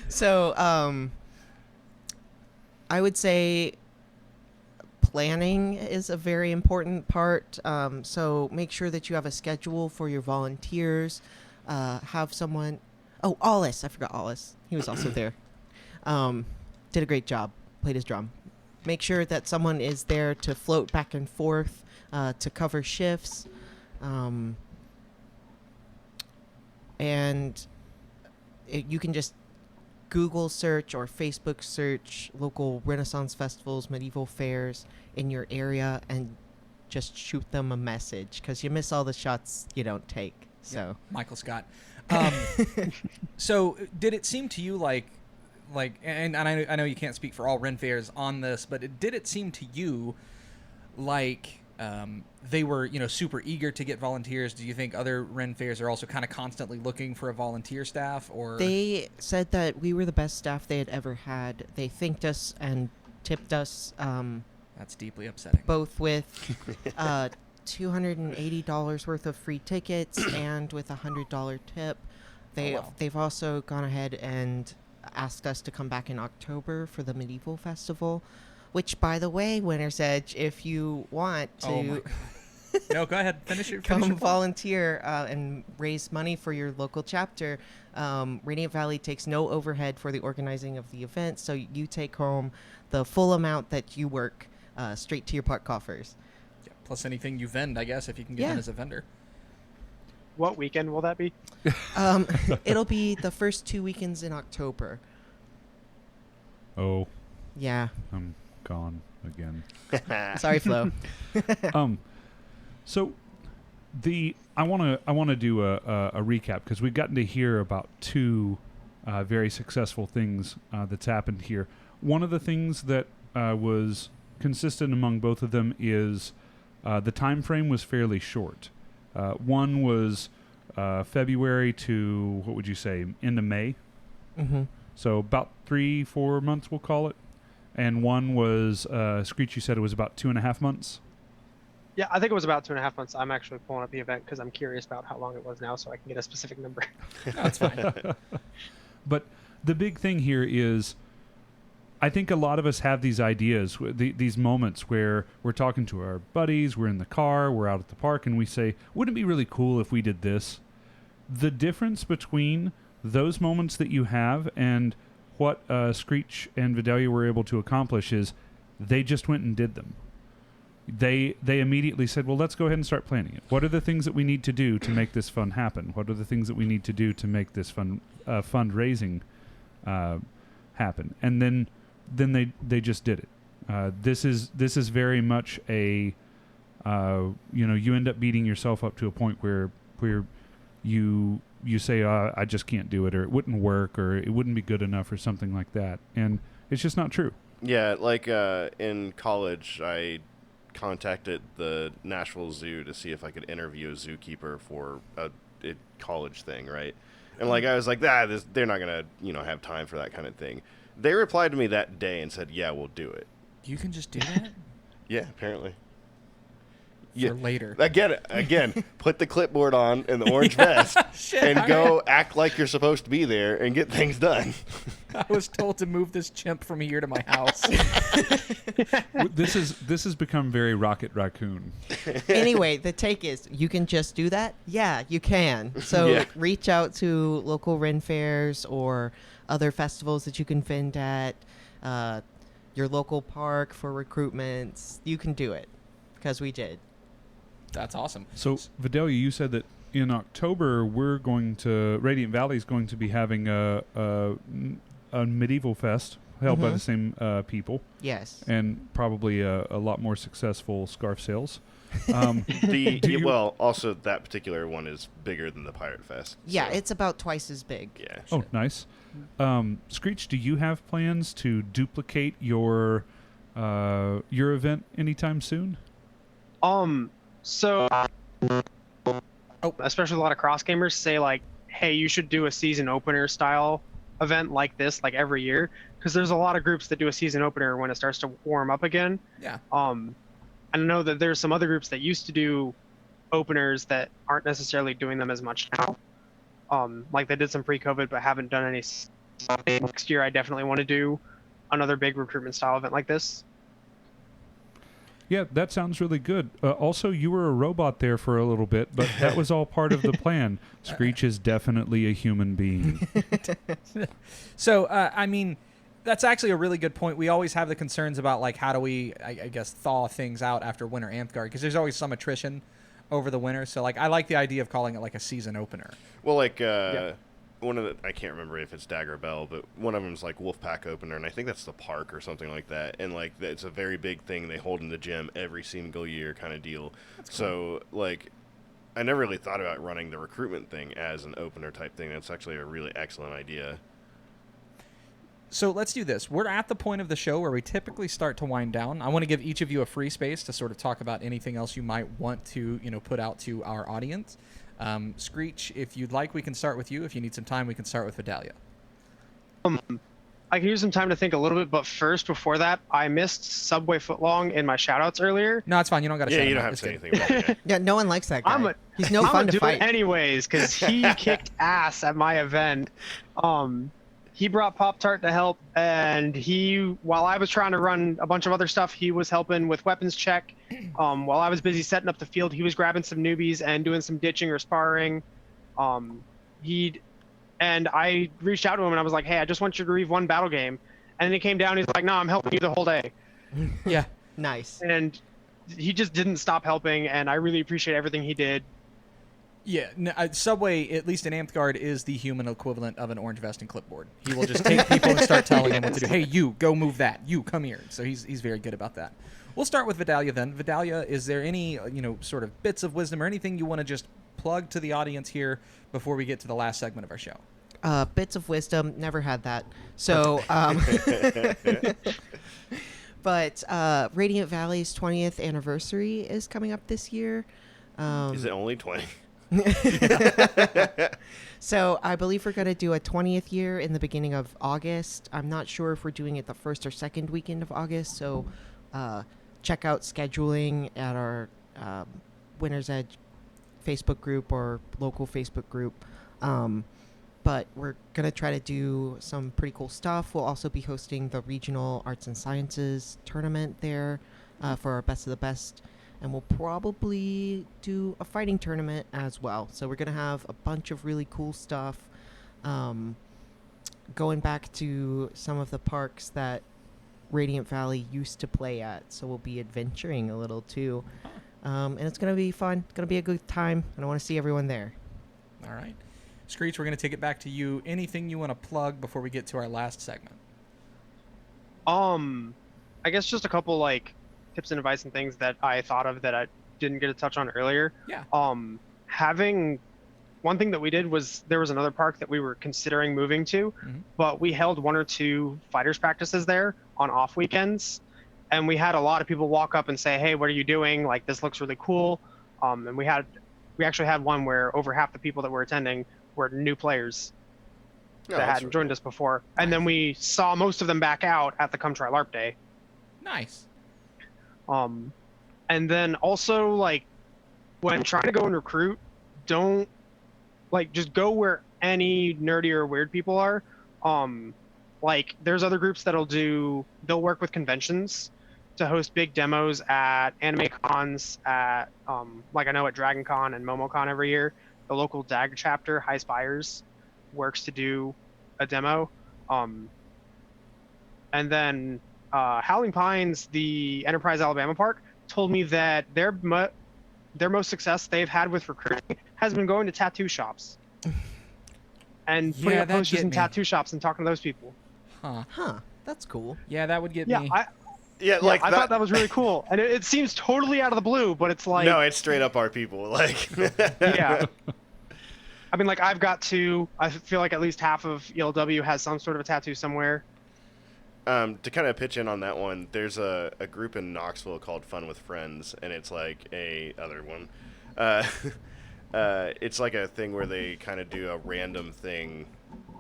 So, I would say planning is a very important part. So make sure that you have a schedule for your volunteers. Have someone... Oh, Ollis. I forgot Ollis. He was also there. Did a great job. Played his drum. make sure that someone is there to float back and forth, to cover shifts. And you can just Google search or Facebook search local Renaissance festivals, medieval fairs in your area, and just shoot them a message, because you miss all the shots you don't take. So Yeah, Michael Scott. So did it seem to you like, and I know you can't speak for all Ren fairs on this, but did it seem to you like they were, super eager to get volunteers? Do you think other Ren fairs are also kind of constantly looking for a volunteer staff? Or they said that we were the best staff they had ever had. They thanked us and tipped us. That's deeply upsetting. Both with $280 worth of free tickets and with a $100 tip. They've also gone ahead and asked us to come back in October for the medieval festival, which, by the way, Winter's Edge, if you want to no, go ahead, finish your volunteer and raise money for your local chapter, Radiant Valley takes no overhead for the organizing of the event, so you take home the full amount that you work straight to your pot coffers. Yeah, plus anything you vend, I guess, if you can get in as a vendor. What weekend will that be? It'll be the first 2 weekends in October. Oh. Yeah. I'm gone again. Sorry, Flo. So I want to do a recap, because we've gotten to hear about two very successful things that's happened here. One of the things that was consistent among both of them is the time frame was fairly short. One was February to, what would you say, end of May? Mm-hmm. So about 3-4 months, we'll call it. And one was, Screech, you said it was about 2.5 months? Yeah, I think it was about 2.5 months. I'm actually pulling up the event because I'm curious about how long it was now, so I can get a specific number. That's fine. But the big thing here is, I think a lot of us have these ideas, these moments where we're talking to our buddies, we're in the car, we're out at the park, and we say, wouldn't it be really cool if we did this? The difference between those moments that you have and what Screech and Vidalia were able to accomplish is they just went and did them. They immediately said, well, let's go ahead and start planning it. What are the things that we need to do to make this fun happen? What are the things that we need to do to make this fundraising happen? And then they just did it. This is very much a you end up beating yourself up to a point where you say, I just can't do it, or it wouldn't work, or it wouldn't be good enough, or something like that. And it's just not true. Yeah, like in college, I contacted the Nashville Zoo to see if I could interview a zookeeper for a college thing, right? And like I was like, they're not gonna have time for that kind of thing. They replied to me that day and said, yeah, we'll do it. You can just do that? Yeah, apparently. For later. Again, put the clipboard on and the orange vest and go act like you're supposed to be there and get things done. I was told to move this chimp from here to my house. This has become very Rocket Raccoon. Anyway, the take is, you can just do that? Yeah, you can. So reach out to local Ren fairs or other festivals that you can vend at, your local park for recruitments. You can do it, because we did. That's awesome. So, Vidalia, you said that in October Radiant Valley is going to be having a medieval fest held by the same people. Yes. And probably a lot more successful scarf sales. Also that particular one is bigger than the Pirate Fest. Yeah, it's about twice as big. Yeah. Oh, nice. Screech, do you have plans to duplicate your event anytime soon? So, especially a lot of cross gamers say like, hey, you should do a season opener style event like this, like every year, because there's a lot of groups that do a season opener when it starts to warm up again. Yeah. I know that there's some other groups that used to do openers that aren't necessarily doing them as much now. Like they did some pre-COVID, but haven't done any. Next year, I definitely want to do another big recruitment style event like this. Yeah, that sounds really good. Also, you were a robot there for a little bit, but that was all part of the plan. Screech is definitely a human being. So, I mean, That's actually a really good point. We always have the concerns about, like, how do we, I guess, thaw things out after Winter Amtgard, because there's always some attrition over the winter. So, like, I like the idea of calling it, like, a season opener. Well, like, one of the, I can't remember if it's Dagger Bell, but one of them's like Wolfpack opener, and I think that's the park or something like that. And like, it's a very big thing they hold in the gym every single year, kind of deal. That's cool. So like, I never really thought about running the recruitment thing as an opener type thing. That's actually a really excellent idea. So let's do this. We're at the point of the show where we typically start to wind down. I want to give each of you a free space to sort of talk about anything else you might want to, put out to our audience. Screech, if you'd like, we can start with you. If you need some time, we can start with Vidalia. I can use some time to think a little bit, but first, before that, I missed Subway Footlong in my shoutouts earlier. No, it's fine. You don't got to. Yeah, you don't have to say anything about it. Yeah, no one likes that guy. He's no fun to fight. I'm anyways, because he kicked ass at my event. He brought Pop-Tart to help, and while I was trying to run a bunch of other stuff, he was helping with weapons check. While I was busy setting up the field, he was grabbing some newbies and doing some ditching or sparring. And I reached out to him and I was like, hey, I just want you to read one battle game. And then he came down, he's like, no, I'm helping you the whole day. Yeah. Nice. And he just didn't stop helping, and I really appreciate everything he did. Yeah, Subway, at least in Amtgard, is the human equivalent of an orange vest and clipboard. He will just take people and start telling them what to do. Hey, you, go move that. You, come here. So he's very good about that. We'll start with Vidalia then. Vidalia, is there any, sort of bits of wisdom or anything you want to just plug to the audience here before we get to the last segment of our show? Bits of wisdom, never had that. So, but Radiant Valley's 20th anniversary is coming up this year. Is it only 20? So I believe we're going to do a 20th year in the beginning of August. I'm not sure if we're doing it the first or second weekend of August, so check out scheduling at our Winner's Edge Facebook group or local Facebook group. But we're going to try to do some pretty cool stuff. We'll also be hosting the Regional Arts and Sciences tournament there for our Best of the Best. And we'll probably do a fighting tournament as well. So we're going to have a bunch of really cool stuff. Going back to some of the parks that Radiant Valley used to play at. So we'll be adventuring a little too. And it's going to be fun. It's going to be a good time. And I want to see everyone there. All right. Screech, we're going to take it back to you. Anything you want to plug before we get to our last segment? I guess just a couple tips and advice and things that I thought of that I didn't get to touch on earlier. Yeah. Having one thing that we did was there was another park that we were considering moving to, but we held 1 or 2 fighters practices there on off weekends, and we had a lot of people walk up and say, hey, what are you doing? Like, this looks really cool. And we actually had one where over half the people that were attending were new players that hadn't joined us before. Nice. And then we saw most of them back out at the Come Try LARP Day. Nice. And then also, when trying to go and recruit, don't, just go where any nerdy or weird people are. There's other groups they'll work with conventions to host big demos at anime cons, at, I know at Dragon Con and MomoCon every year. The local DAG chapter, High Spires, works to do a demo. And then Howling Pines, the Enterprise Alabama Park, told me that their most success they've had with recruiting has been going to tattoo shops and putting up posters in tattoo shops and talking to those people. Huh. That's cool. Yeah, that would get me. I thought that was really cool, and it seems totally out of the blue, but it's like no, it's straight up our people. Yeah. I mean, I've got 2. I feel like at least half of ELW has some sort of a tattoo somewhere. To kind of pitch in on that one, there's a group in Knoxville called Fun with Friends, and it's like a other one. It's like a thing where they kind of do a random thing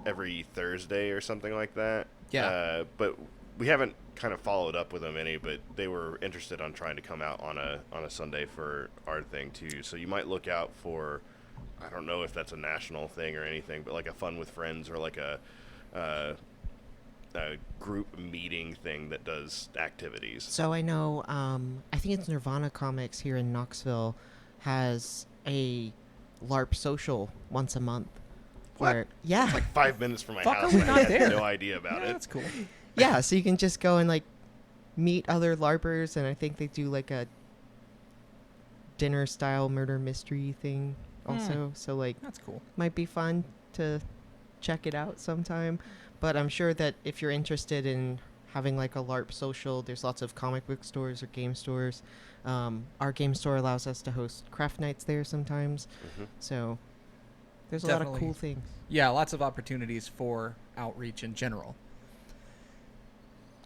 every Thursday or something like that. Yeah. But we haven't kind of followed up with them any, but they were interested on trying to come out on a Sunday for our thing too. So you might look out for, I don't know if that's a national thing or anything, but like a Fun with Friends or like a group meeting thing that does activities. So I know, I think it's Nirvana Comics here in Knoxville has a LARP social once a month. What? Where, yeah. It's like 5 minutes from my Fuck, house. are we And not I there? had no idea about it. That's cool. Yeah, so you can just go and like meet other LARPers, and I think they do like a dinner style murder mystery thing also. So like That's cool. might be fun to check it out sometime. But I'm sure that if you're interested in having like a LARP social, there's lots of comic book stores or game stores. Our game store allows us to host craft nights there sometimes. So there's a lot of cool things. Yeah, lots of opportunities for outreach in general.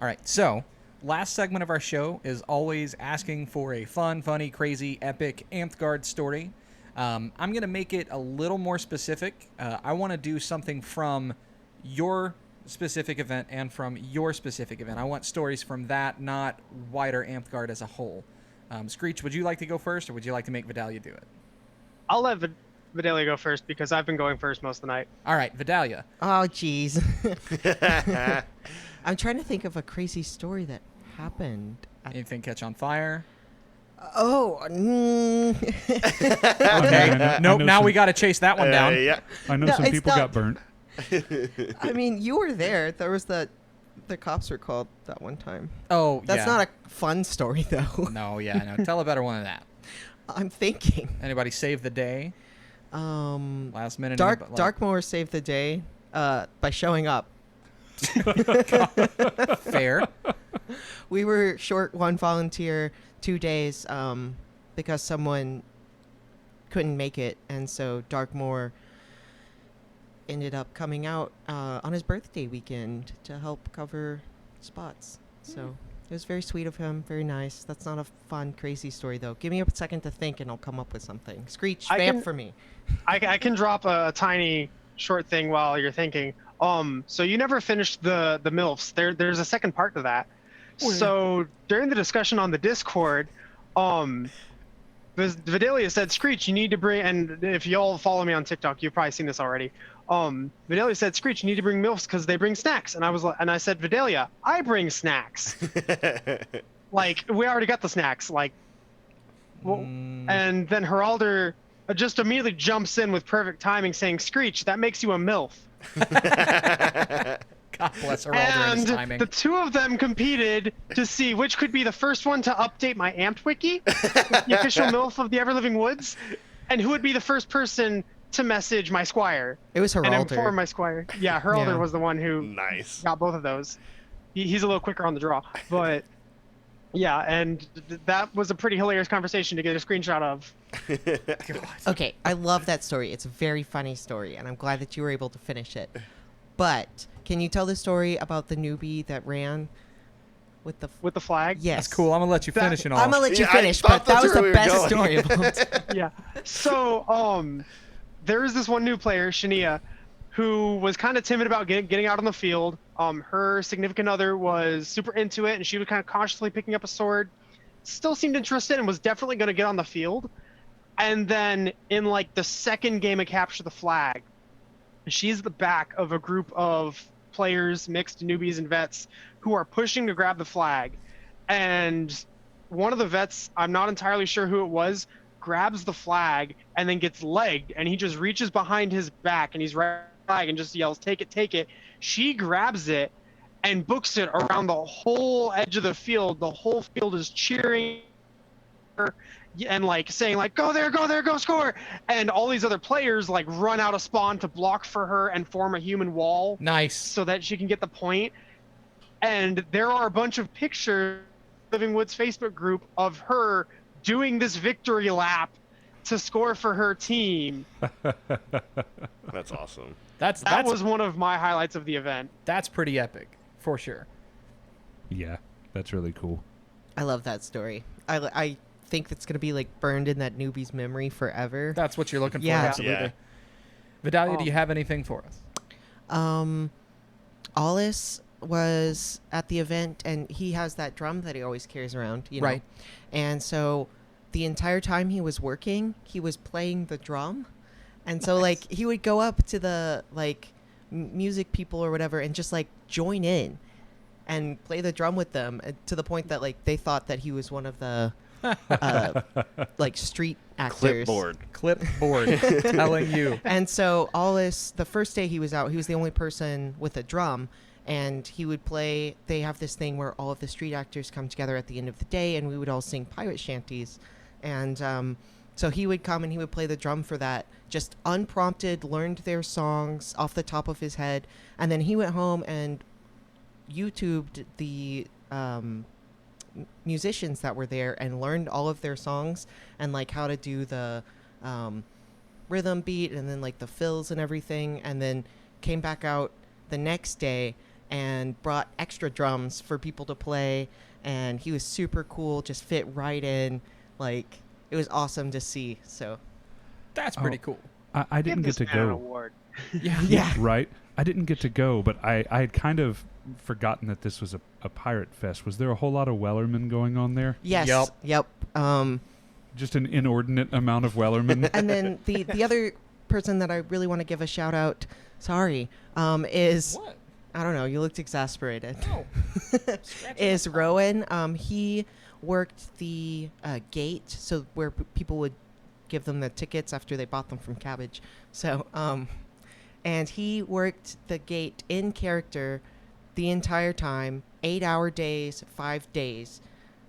All right, so last segment of our show is always asking for a fun, funny, crazy, epic Amtgard story. I'm going to make it a little more specific. I want to do something from your specific event and from your specific event. I want stories from that, not wider Amtgard as a whole. Screech, would you like to go first, or would you like to make Vidalia do it? I'll let Vidalia go first because I've been going first most of the night. All right, Vidalia. Oh, jeez. I'm trying to think of a crazy story that happened. Anything catch on fire? Oh, Okay. Nope. Now we got to chase that one down. Yeah. I know No, some it's people not- got burnt. I mean, you were there. There was the cops were called that one time. Oh, That's yeah. not a fun story, though. No, yeah, no. Tell a better one than that. I'm thinking. Anybody save the day? Last minute. Darkmoor saved the day by showing up. Fair. We were short one volunteer 2 days because someone couldn't make it, and so Darkmoor ended up coming out on his birthday weekend to help cover spots. So it was very sweet of him, very nice. That's not a fun, crazy story, though. Give me a second to think, and I'll come up with something. Screech, vamp for me. I can drop a tiny short thing while you're thinking. So you never finished the MILFs. There's a second part to that. So during the discussion on the Discord, Vidalia said, Screech, you need to bring, and if y'all follow me on TikTok, you've probably seen this already. Vidalia said, Screech, you need to bring MILFs because they bring snacks. And I said, Vidalia, I bring snacks. Like, we already got the snacks. Like, well, and then Heralder just immediately jumps in with perfect timing saying, Screech, that makes you a MILF. God bless Heralder and his And timing. the two of them competed to see which could be the first one to update my Amped wiki, the official MILF of the Everliving Woods, and who would be the first person to message my squire. It was And Heralder. inform my squire. Yeah, Heralder Yeah. was the one who Nice. got both of those. He's a little quicker on the draw, but yeah, and that was a pretty hilarious conversation to get a screenshot of. Okay, I love that story. It's a very funny story, and I'm glad that you were able to finish it. But can you tell the story about the newbie that ran with the flag? Yes. That's cool. I'm gonna let you finish it all. I'm gonna let you Yeah, I finish, thought but that that's was where the we were best going. story about. Yeah. So, there is this one new player, Shania, who was kind of timid about getting out on the field. Her significant other was super into it, and she was kind of cautiously picking up a sword. Still seemed interested and was definitely going to get on the field. And then in like the second game of Capture the Flag, she's the back of a group of players, mixed newbies and vets, who are pushing to grab the flag. And one of the vets, I'm not entirely sure who it was, grabs the flag and then gets legged, and he just reaches behind his back and he's right flag and just yells, take it, take it. She grabs it and books it around the whole edge of the field. The whole field is cheering her and like saying like, go there, go score. And all these other players like run out of spawn to block for her and form a human wall. Nice. So that she can get the point. And there are a bunch of pictures Living Woods Facebook group of her doing this victory lap to score for her team. That's awesome. That was one of my highlights of the event. That's pretty epic, for sure. Yeah, that's really cool. I love that story. I think that's gonna be like burned in that newbie's memory forever. That's what you're looking for. Yeah. Absolutely. Yeah. Vidalia, do you have anything for us? Alice was at the event, and he has that drum that he always carries around, you know? Right. And so the entire time he was working, he was playing the drum. And so, like, he would go up to the, like, music people or whatever and just, like, join in and play the drum with them to the point that, like, they thought that he was one of the, like, street actors. Clipboard. Telling you. And so Alice, the first day he was out, he was the only person with a drum, and he would play. They have this thing where all of the street actors come together at the end of the day, and we would all sing pirate shanties. And so he would come and he would play the drum for that, just unprompted, learned their songs off the top of his head, and then he went home and YouTubed the musicians that were there and learned all of their songs and like how to do the rhythm beat and then like the fills and everything, and then came back out the next day and brought extra drums for people to play, and he was super cool, just fit right in. Like, it was awesome to see. So That's pretty cool. I didn't get to Give this man an go. award. yeah. Right? I didn't get to go, but I had kind of forgotten that this was a pirate fest. Was there a whole lot of Wellerman going on there? Yes. Yep. Just an inordinate amount of Wellerman. And then the other person that I really want to give a shout out, is What? I don't know, you looked exasperated. No. Is Rowan. He worked the gate, so where people would give them the tickets after they bought them from Cabbage. So, and he worked the gate in character the entire time, 8-hour days, 5 days,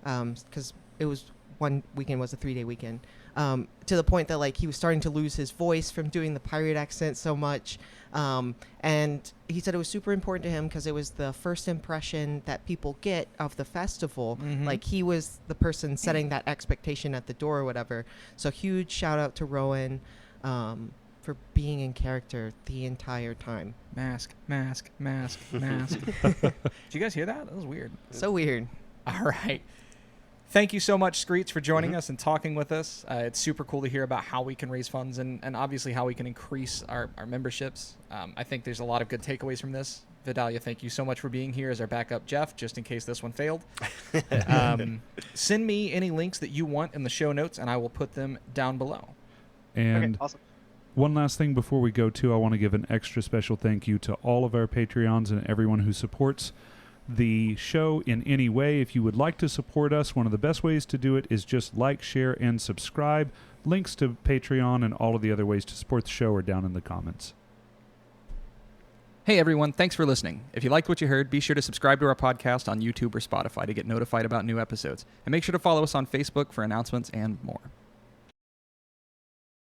because it was one weekend was a 3-day weekend, to the point that like he was starting to lose his voice from doing the pirate accent so much. And he said it was super important to him because it was the first impression that people get of the festival. Mhm. Like he was the person setting that expectation at the door or whatever. So huge shout out to Rowan for being in character the entire time. Mask. Did you guys hear that? That was weird. So weird. All right. Thank you so much, Screech, for joining us and talking with us. It's super cool to hear about how we can raise funds and obviously how we can increase our memberships. I think there's a lot of good takeaways from this. Vidalia, thank you so much for being here as our backup Jeff, just in case this one failed. Send me any links that you want in the show notes, and I will put them down below. And Okay, awesome. one last thing before we go, too, I want to give an extra special thank you to all of our Patreons and everyone who supports the show in any way. If you would like to support us, one of the best ways to do it is just like, share, and subscribe. Links to Patreon and all of the other ways to support the show are down in the comments. Hey everyone, thanks for listening. If you liked what you heard, be sure to subscribe to our podcast on YouTube or Spotify to get notified about new episodes. And make sure to follow us on Facebook for announcements and more.